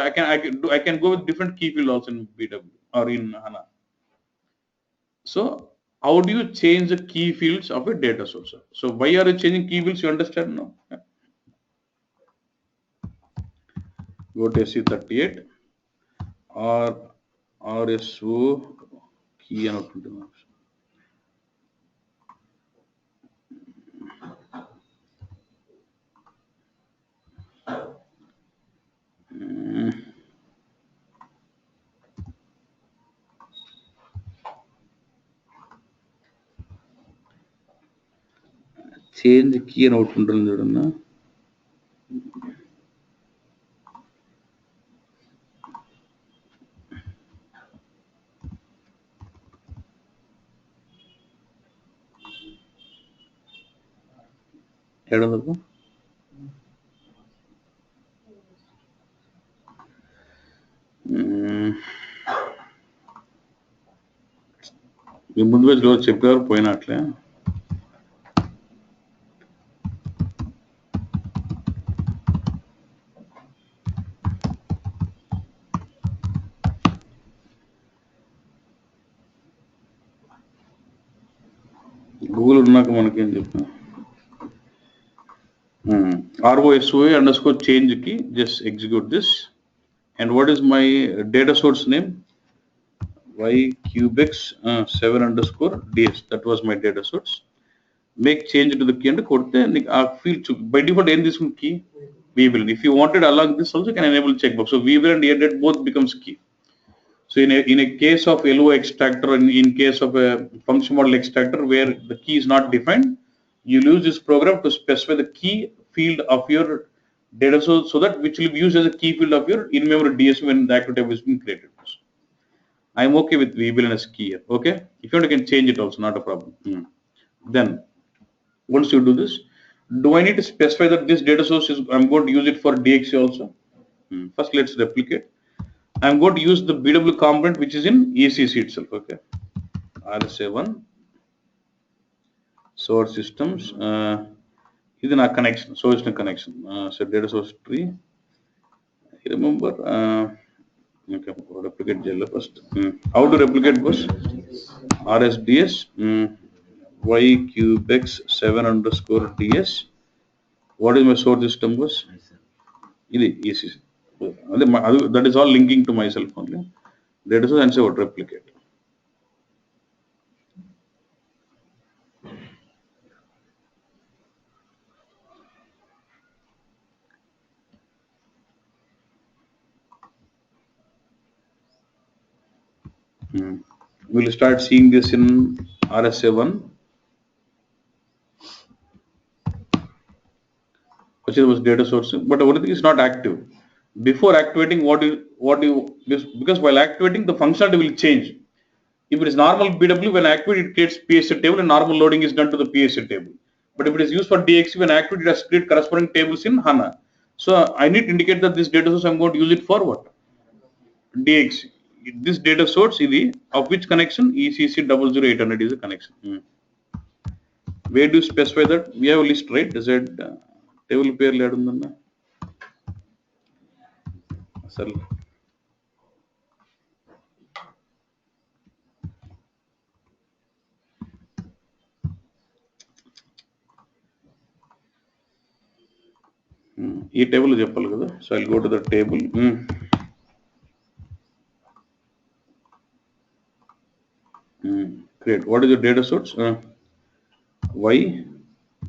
Speaker 1: I can go with different key field also in BW or in HANA. So how do you change the key fields of a data source? So why are you changing key fields? You understand now? go to SE38 or RSO key అని ఒకటి ఉంటుంది. Change key అని ఒకటి ఉంటుంది చూడన్నా. ఏడవకు మీ ముందు రోజు చెప్పేవారు పోయినా అట్లే. గూగుల్ ఉన్నాక మనకేం చెప్పిన ROSOA underscore change key, just execute this. And what is my data source name? ycubex 7 underscore ds. That was my data source. Make change to the key and కొడితే field by default ఏం తీసుకుని key VBILN. If you wanted along this also, you can enable checkbox. So VBILN and EDIT both becomes key. So in a case of LO extractor, in case of a function model extractor where the key is not defined, you'll use this program to specify the key field of your data source, so that which will be used as a key field of your in-memory DSO when the active table has been created. I'm okay with VBILN as key here. Okay, if you want, you can change it also, not a problem. Then once you do this, do I need to specify that this data source is I'm going to use it for DXC also? First, let's replicate. I'm going to use the BW component which is in ECC itself. Okay, RSA1 source systems. This is our connection, source connection. So data source tree. Remember, okay, replicate JL first. How to replicate bus? RSDS ycubex 7 underscore ds. What is my source system bus? This ECC. That is all linking to myself only. Data source and say what replicate. We'll start seeing this in RSA1. Which was data source, but everything is not active. Before activating, because while activating, the functionality will change. If it is normal BW, when activated, it creates PSA table and normal loading is done to the PSA table. But if it is used for DXC, when activated, it has create corresponding tables in HANA. So I need to indicate that this data source I'm going to use it for what? DXC. This data source is of which connection? ECC 00800 is a connection. Where do you specify that? We have a list, right? Z table pair laid on the ఈ table చెప్పాలి కదా. So I go to the table. Create. What is your data source?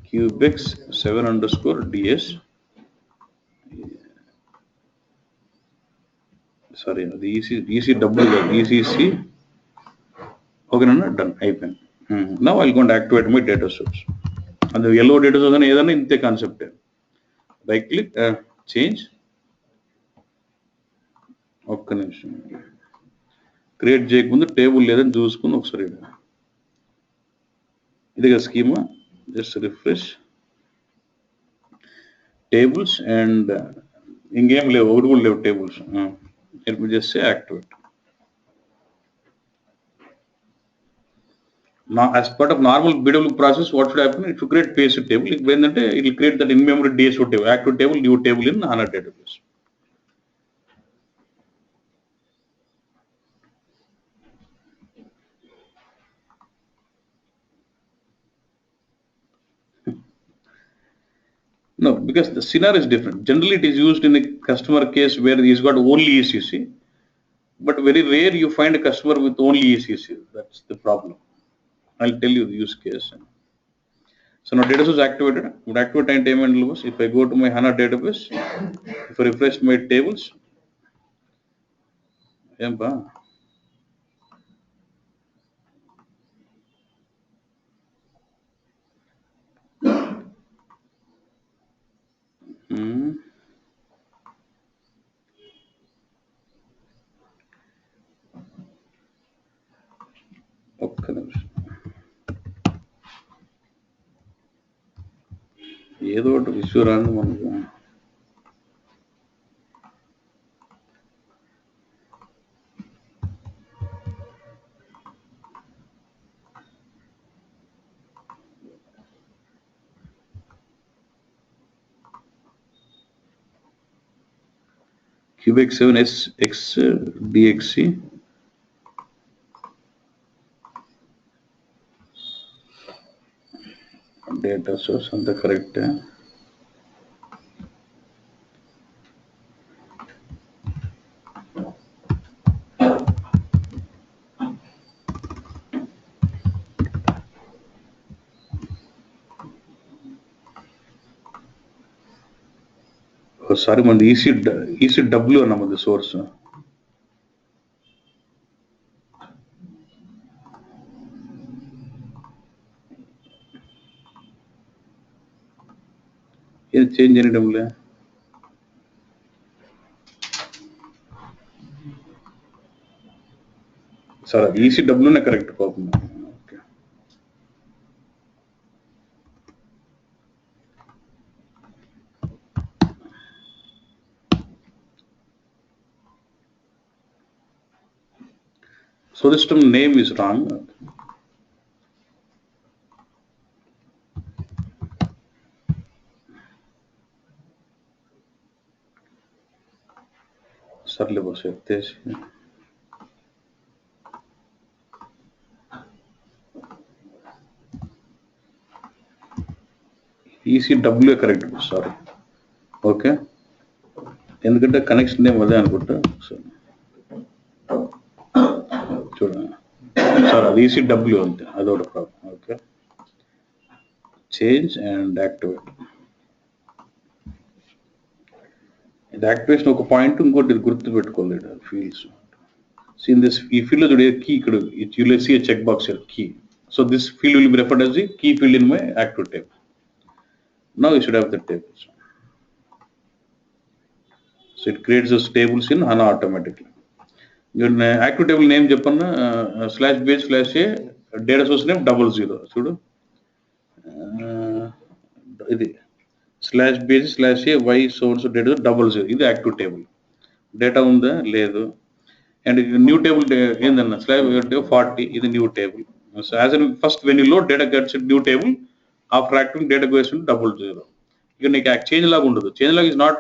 Speaker 1: ycubex 7 underscore ds. Sorry, the EC double ECC. Okay, no, done. అయిపోయింది. Now I'll go and activate my data source. And the yellow data source అని ఏదైనా ఇంతే concept. Right click, change. ఒక్క నిమిషం. Create చేయకముందు table లేదని చూసుకుని ఒకసారి ఇదిగా schema. Just refresh tables and ఇంకేం లేవు, ఒకటి కూడా లేవు tables. Let me just say activate. Now, as part of normal BW process, what should happen? It should create PSU table. It will create that in-memory DSO table, active table, new table in HANA database. No, because the scenario is different. Generally, it is used in a customer case where he's got only ECC, but very rare you find a customer with only ECC. That's the problem. I'll tell you the use case. So now data source activated. Would activate and payment levels. If I go to my HANA database, if I refresh my tables, yeah, hmm, ఒక్క నిమిషం. ఏదో ఒకటి issue రాని మనకు. Cubic 7SX DXC. Data source and the correct. Oh, sorry, man, ECW అన్నాము the source. ఏం change చేయడంలే. సరే ECWనే కరెక్ట్ పాపం. Okay. So the system name is wrong. సర్లే బస్ ఎత్తేసి. ECW correct sorry. ఓకే, ఎందుకంటే కనెక్షన్ నేమ్ అదే అనుకుంటా. చూడండి సార్, అది ECW అంతే, అదొక problem. Okay, change and activate. ఇది యాక్టివేషన్ ఒక పాయింట్, ఇంకోటి ఇది గుర్తు పెట్టుకోలేదు ఫీల్డ్స్. See in this, ఈ ఫీల్డ్ లో చూడే కీ ఇక్కడ, you will see a check box here, key. So this field will be referred as the key field in my active table. Now you should have the tables. So it creates those tables in HANA automatically. Your active table name చెప్పన్నా /base/a data source name 00. చూడు ఇది /base/a y source data 00. ఇది active table. Data ఉందా లేదు. And new table ఏందన్నా /40. ఇది new table. So as in first when you load data gets a new table, after activating data goes to 00. ఇక నీకు change లాగా ఉండదు. Change log is not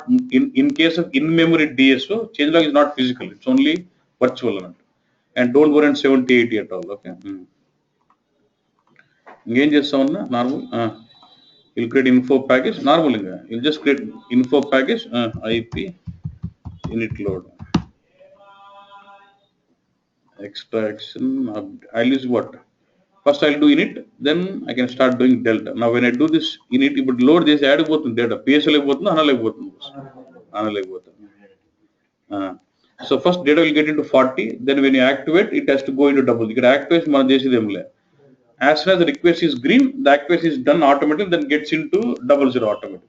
Speaker 1: in case of in memory DSO, change log is not physical, it's only virtual అన్నట్టు. And don't worry and 7080 at all. Okay, ఇంకేం చేస్తామన్నా normal will create info package. Normal ఇంకా will just create info package IP init load extraction. I'll use what? First I'll do init, then I can start doing delta. Now when I do this init, ఇప్పుడు load చేసి add పోతుంది data, పిఎస్ఎల్ అయిపోతుంది, అనలేకపోతుంది. So first data will get into 40, then when you activate it has to go into double. ఇక్కడ activation మనం చేసేది ఏం లే. As soon as the request is green, the activation is done automatically, then gets into 00 automatically.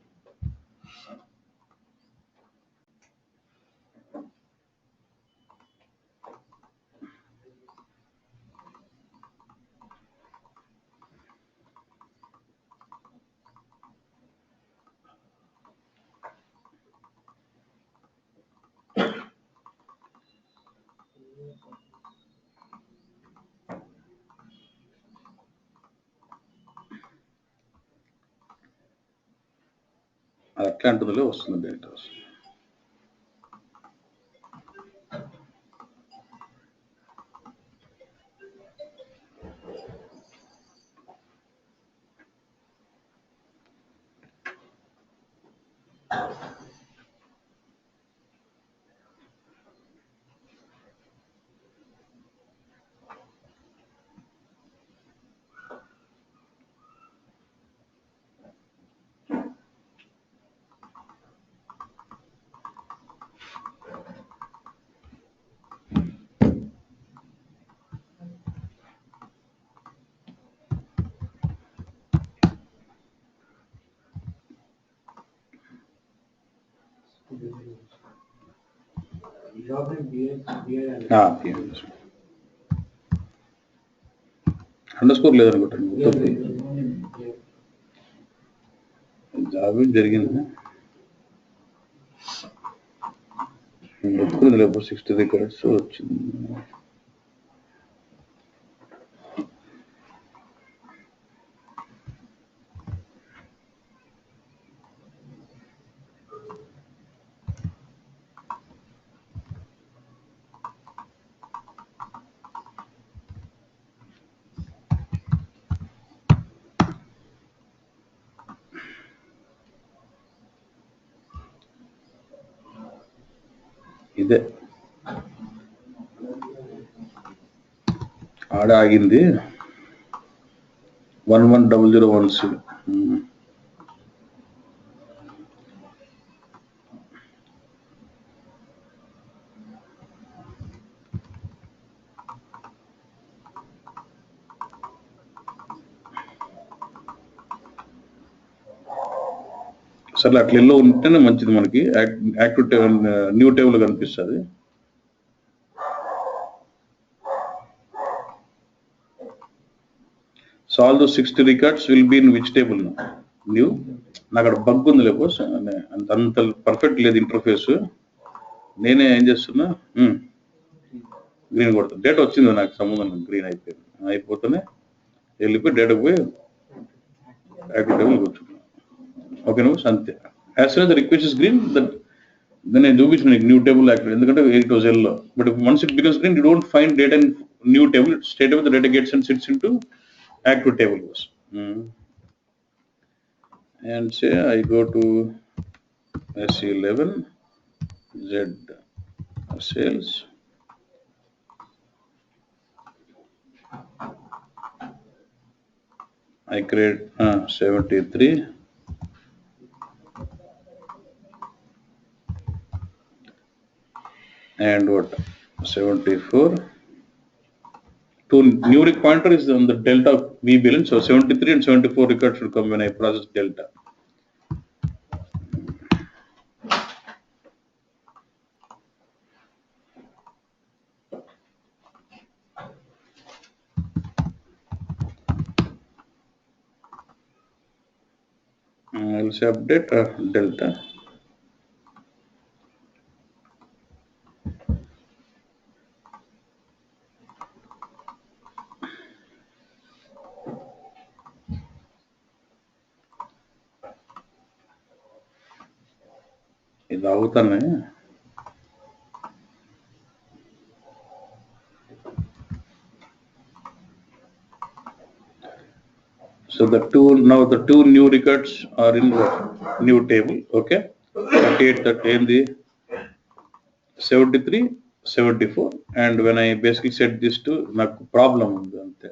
Speaker 1: అది అట్లాంటిదిలో వస్తుంది data.
Speaker 2: job name BI
Speaker 1: PMS. Underscore లేదనుకుంటాను తప్పు జాబ్ జరిగింది ఒప్పుకుంది లేకపోతే 60 రికార్డ్స్ వచ్చింది. ఇదే ఆడ ఆగింది 110016. సరే అట్లా ఎల్లో ఉంటేనే మంచిది మనకి యాక్టివ్ టేబుల్ న్యూ టేబుల్ కనిపిస్తుంది. So all though 60 records will be in which table new. నాకు అక్కడ బగ్ ఉంది లేకపోతే అంత పర్ఫెక్ట్ లేదు ఇంటర్ఫేస్. నేనే ఏం చేస్తున్నా గ్రీన్ కొడతాను. డేటా వచ్చింది నాకు సంబంధం గ్రీన్ అయిపోతేనే వెళ్ళిపోయి డేటా పోయి యాక్టివ్ టేబుల్ కూర్చుంటున్నాను. ఓకే నువ్వు అంతే. As soon the request is green that నేను చూపించిన న్యూ టేబుల్ యాక్టివ్ ఎందుకంటే it was yellow. But once it becomes green you don't find data in new table. Straight away the data gets and sits into active table was. And say I go to SE11 Z sales. I create 73 and what 74. To numeric pointer is on the delta of V balance, so 73 and 74 records should come when I process delta. I'll say update delta. ఇది అవుతానే so the two new records are in new table. Okay, 38 that in the 73 74 and when I basically set this to నాకు problem ఉంది అంతే.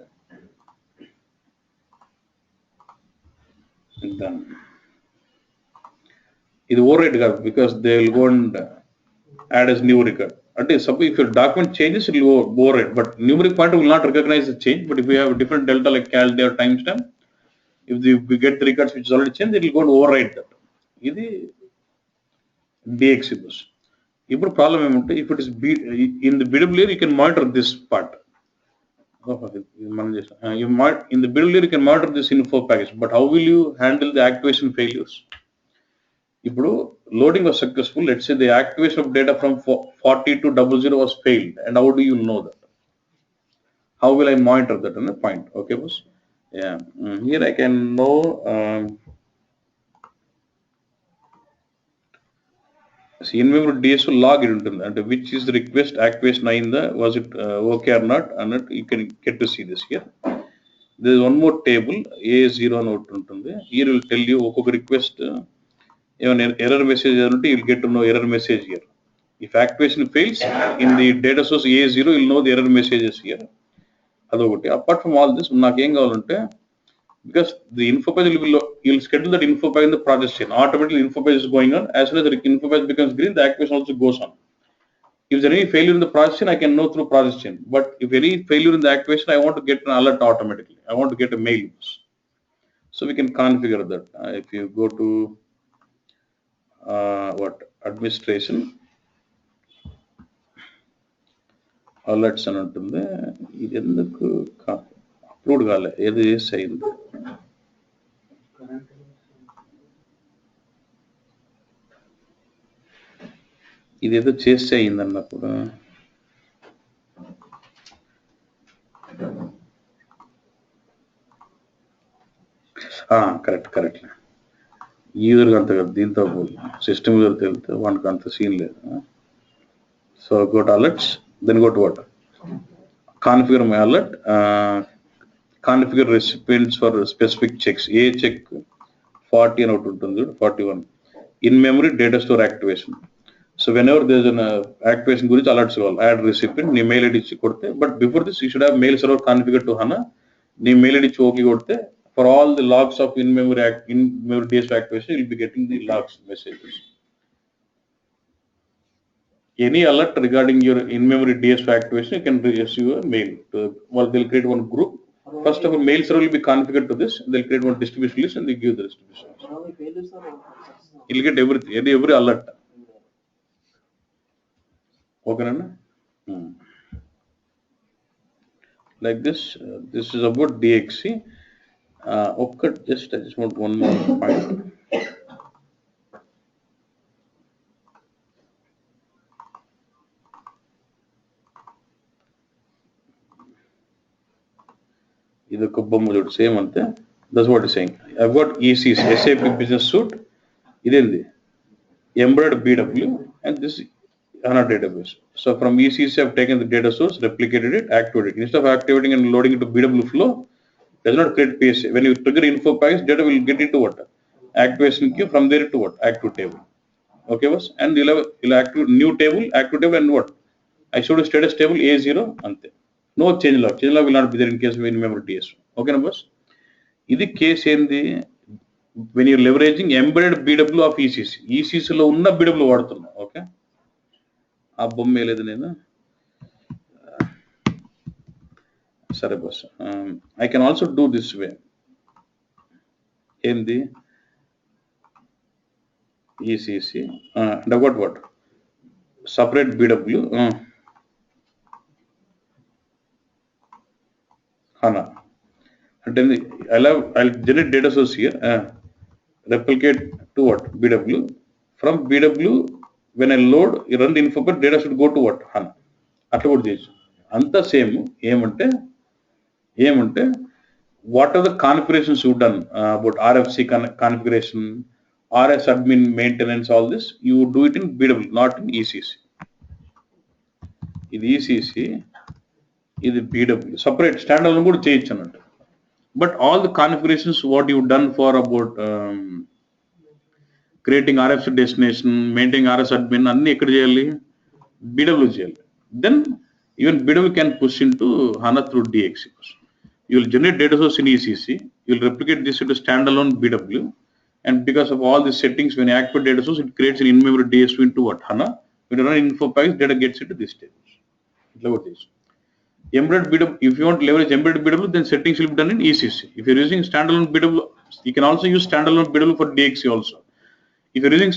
Speaker 1: Done. ఇది override కాదు because they will go and add as new record. అంటే suppose if your document changes it will go override, but numeric pointer will not recognize the change. But if you have a different delta like cal day or timestamp, if we get the records which is already changed, it will go and override that. ఇది DXC bus. ఇప్పుడు problem ఏమంటే if it is in the biddable layer you can monitor this part. In the biddable layer you can monitor this info package, but how will you handle the activation failures? ఇప్పుడు loading was successful. Let's say the activation of data from 40 to 00 was failed, and how do you know that? How will I monitor that? On the point, okay, boss. Yeah, here I can know. See, in memory DSO log it ఉంటుంది అంటే which is the request activation అయిందా, was it okay or not అన్నట్టు you can get to see this here. There is one more table A0 అని ఒకటి ఉంటుంది. Here will tell you ఒక్కొక్క request even error message until you'll get to know error message here. If activation fails in the data source A0, you'll know the error messages here. Apart from all this, because the info page you'll schedule that info page in the process chain. Automatically info page is going on. As soon as the info page becomes green, the activation also goes on. If there's any failure in the process chain, I can know through process chain. But if any failure in the activation, I want to get an alert automatically. I want to get a mail. So we can configure that. If you go to administration, alerts అని ఉంటుంది. ఇది ఎందుకు upload కాలే, ఏదో చేసి అయింది. ఇదేదో చేస్తే అయింది అన్నప్పుడు కరెక్ట్ యూజర్కి అంత కదా, దీంతో సిస్టమ్ యూజర్ తెలితే వానికి అంత సీన్ లేదు. So go to alerts, then go to what configure my alert, configure recipients for specific checks. A check 40 అని ఒకటి ఉంటుంది, 41 in memory data store activation. So whenever there an activation గురించి alerts కావాలి, add recipient నీ mail ID ఇచ్చి కొడితే, but before this you should have mail server configure to HANA. నీ mail ID ఇచ్చి ఓకే కొడితే for all the logs of in-memory DSO activation, you'll be getting the logs messages. Any alert regarding your in-memory DSO activation, you can receive a mail. They'll create one group. First of all, mail server will be configured to this. They'll create one distribution list and they give the distribution list. You'll get everything, every alert. Okay, Nana? Like this. This is about DXC. I just want one more point. ఇది ఒక బొమ్మ చూడు, same అంతే. That's what is saying. I've got ECC SAP business suit, ఇదేంది embedded BW, and this HANA database. So from ECC I've taken the data source, replicated it, activated it. Instead of activating and loading into BW flow, does not create PSA. When you trigger info package, data will get into what activation queue, from there to what active table. Okay, boss, and you'll active new table, active table, and what I showed a status table A0 ante. No change log will not be there in case of in-memory DSO. Okay, boss. This case ఏంది, when you're leveraging embedded BW of ECC. ECC లో ఉన్న BW వాడుతున్నా. Okay, ఆ బొమ్మ వేయలేదు నేను, సరే bus. I can also do this way. ఏంది ECC and I've got what separate BW HANA. And I'll generate data source here, replicate to what BW. From BW, when I load, you run the info, but data should go to what HANA. అట్లా కూడా చేయొచ్చు. అంతా same. ఏమంటే what are the configurations you've done about RFC configuration, RS admin maintenance, all this you do it in BW, not in ECC. ఇది ECC, ఇది BW separate standalone కూడా చేయొచ్చు అన్నట్టు. But all the configurations what you've done for about creating RFC destination, maintaining RS admin, అన్ని ఎక్కడ చేయాలి, BW చేయాలి. Then even BW can push into HANA through DXC. You will generate data source in ECC, you will replicate this into standalone BW, and because of all these settings, when you activate data source, it creates an in-memory DSO into what HANA. When you run info package, data gets into this tables. Like this. Embedded BW, if you want to leverage embedded BW, then settings will be done in ECC. If you're using standalone BW, you can also use standalone BW for DXC also. If you're using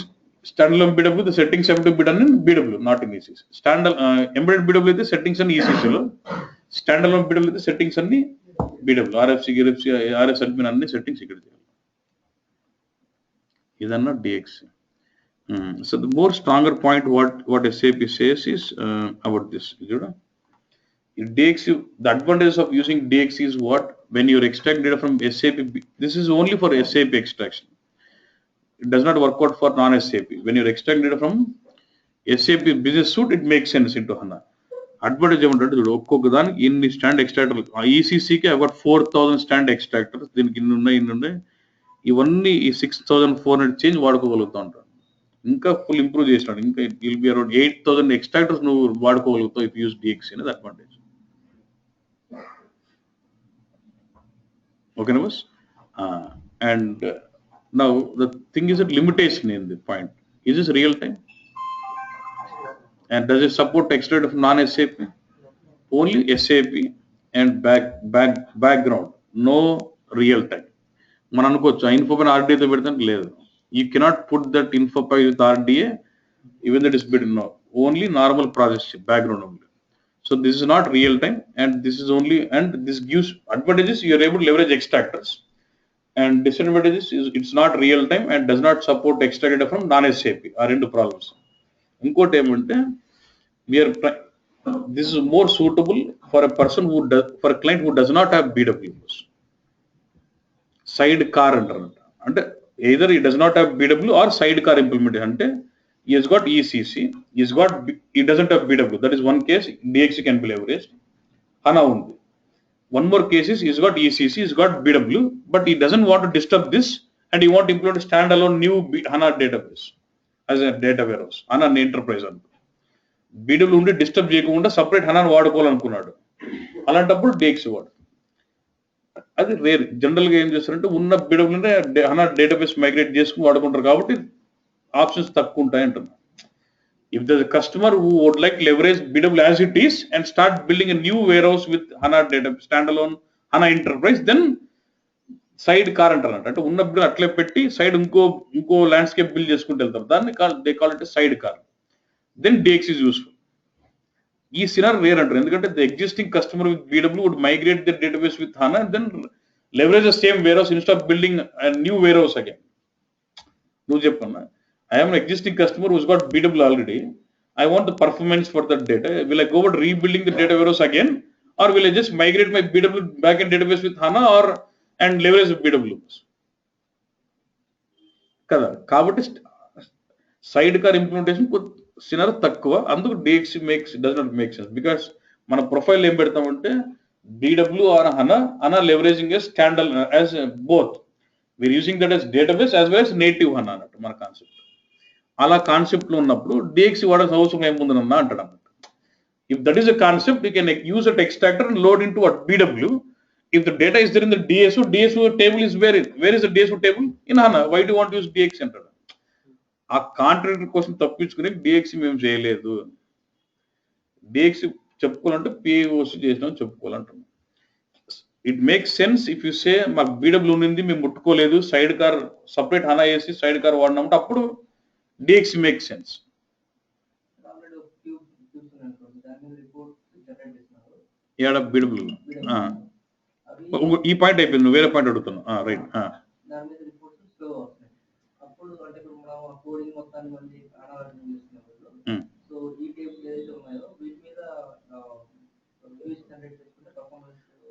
Speaker 1: standalone BW, the settings have to be done in BW, not in ECC. Embedded BW, the settings on ECC lo. Standalone BW, the settings on the BW, RFC, RS admin అన్ని settings ఇక్కడ చేయాలి. ఇదన్నా DXC. So the more stronger point what SAP says is about this. DXC, the advantage of using DXC is what, when you extract data from SAP, this is only for SAP extraction. It does not work out for non-SAP. When you extract data from SAP business suite, it makes sense into HANA. Advantage ఏమంటే ఒక్కొక్క దానికి ఇన్ని stand ఎక్స్ట్రాక్టర్లు. ECCకి I've got 4,000 stand extractors, దీనికి ఇన్ని ఉన్నాయి. ఇవన్నీ ఈ 6,400 చేంజ్ వాడుకోగలుగుతూ ఉంటాను. ఇంకా ఫుల్ ఇంప్రూవ్ చేసినాడు. ఇంకా విల్ బి అరౌండ్ 8,000 ఎక్స్ట్రాక్టర్స్ నువ్వు వాడుకోగలుగుతావు ఇఫ్ యూస్ DXC అనేది అడ్వాంటేజ్. ఓకేనా boss? And now the thing is that limitation in the point. Is this real time? And does it support extract of non-SAP? Only SAP and background, no real time. మనం అనుకోవచ్చు info పైన RDA పెడతాను, లేదు. You cannot put that info page with RDA, even that is bid no. Only normal process background only. So this is not real time, and this is only, and this gives advantages. You are able to leverage extractors, and disadvantages is it's not real time and does not support extract data from non-SAP. Are into problems. ఇంకోటి ఏమంటే this is more suitable for a person who does, for a client who does not have BWs. Sidecar అంటారు. అంటే either he does not have BW or sidecar implementation. అంటే he has got ECC, he doesn't have BW. That is one case. DXC can be leveraged. HANA ఉంది. One more case is he's got ECC, he's got BW, but he doesn't want to disturb this, and he want to implement a standalone new HANA database as a data warehouse, HANA enterprise. BW ఉండి disturb చేయకుండా separate హనాను వాడుకోవాలనుకున్నాడు. అలాంటప్పుడు DXC వాడు. అది rare. జనరల్గా ఏం చేస్తారంటే ఉన్న BW హనా database migrate చేసుకుని వాడుకుంటారు కాబట్టి ఆప్షన్స్ తక్కువ ఉంటాయి అంటున్నారు. If there's a customer who would like to leverage BW as it is and start building a new warehouse with HANA data standalone HANA enterprise, then side car అంటారు. అంటే ఉన్న build అట్లే పెట్టి సైడ్ ఇంకో landscape build చేసుకుంటూ వెళ్తారు. దాన్ని they call it side car. Then DXC is useful. ఈ సినార్ రేర్ అంటారు. ఎందుకంటే the existing customer with BW would migrate their database with HANA and then leverage the same warehouse instead of building a new warehouse again. నువ్వు చెప్పన్నా, I am an existing customer who's got BW already. I want the performance for that data. Will I go about rebuilding the data warehouse again, or will I just migrate my BW backend database with HANA and leverage the BW? కదా, కాబట్టి side car implementation సినార్ తక్కువ. అందుకు DXC does not make sense because మన profile ఏం పెడతామంటే BW or HANA leveraging as standalone as both. We're using that as database as well as native HANA అన్నట్టు మన concept. అలా కాన్సెప్ట్లో ఉన్నప్పుడు DXC వాడాల్సిన అవసరం ఏముందనన్నా అంటాడు అన్నట్టు. If that is a concept, you can use a extractor and load into what BW. If the data is there in the DSO table is where is the DSO table? In HANA. Why do you want to use DXC అంటాడు. ఆ contractor కోసం తప్పించుకుని DXC మేము చేయలేదు. DXC చెప్పుకోవాలంటే POC చేసినాం చెప్పుకోవాలంటున్నాం. It makes sense if you say మాకు BW ఉంది మేము ముట్టుకోలేదు, సైడ్ కార్ సపరేట్ HANA వేసి సైడ్ కార్ వాడినామంటే అప్పుడు DXC మేక్స్ సెన్స్. ఏడ BW ఈ పాయింట్ అయిపోయింది, వేరే పాయింట్ అడుగుతున్నా. రైట్.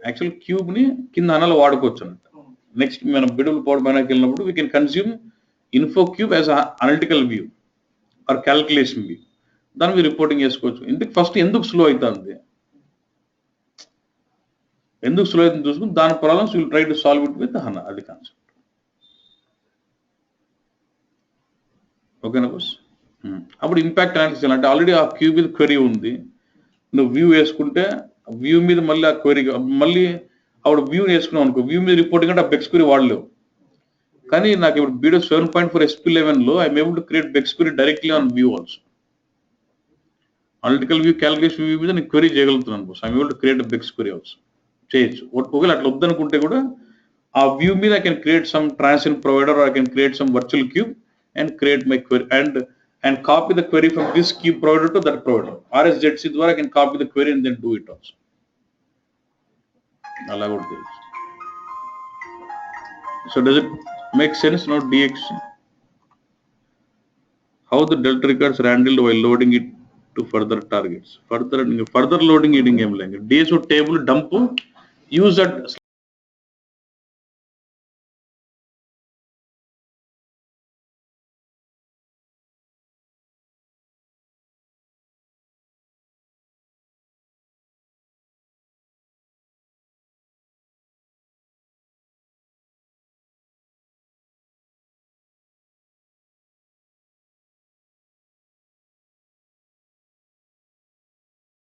Speaker 1: యాక్చువల్ క్యూబ్ ని కింద HANAలో వాడుకోవచ్చు అన్నట్టు. నెక్స్ట్ మనం BW పవర్ పైనకి వెళ్ళినప్పుడు we can consume info cube as analytical view or calculation view. దాన్ని మీరు రిపోర్టింగ్ చేసుకోవచ్చు. ఎందుకు స్లో అవుతుంది, ఎందుకు స్లో అవుతుంది చూసుకుని దాని problems will try to solve it with HANA. అది కాన్సెప్ట్. ఓకేనా బాస్? అప్పుడు ఇంపాక్ట్ అనాలిసిస్ అంటే ఆల్రెడీ ఆ క్యూబ్ మీద క్వెరీ ఉంది, నువ్వు వ్యూ వేసుకుంటే వ్యూ మీద మళ్ళీ ఆ క్వెరీ మళ్ళీ అప్పుడు వ్యూ వేసుకున్నావు అనుకో, వ్యూ మీద రిపోర్టింగ్ అంటే ఆ బెక్స్ క్వెరీ వాడలేవు. కానీ నాకు ఇప్పుడు BW 7.4 SP11లో I'm able to create BEx query directly on view also. Analytical view calculation view మీద నేను క్వెరీ చేయగలుగుతున్నాను boss. I'm able to create BEx query also చేయొచ్చు. ఒకవేళ అట్లా వద్దనుకుంటే కూడా ఆ వ్యూ మీద I can create some transition provider, I can create some virtual cube and create my query and copy the query from this cube provider to that provider. RSZC ద్వారా I can copy the query and then do it also. అలా కూడా తెలుసు. So does it make sense now DXC? How the delta records are handled while loading it to further targets? Further loading it ఏం లేదు. DSO table dump use that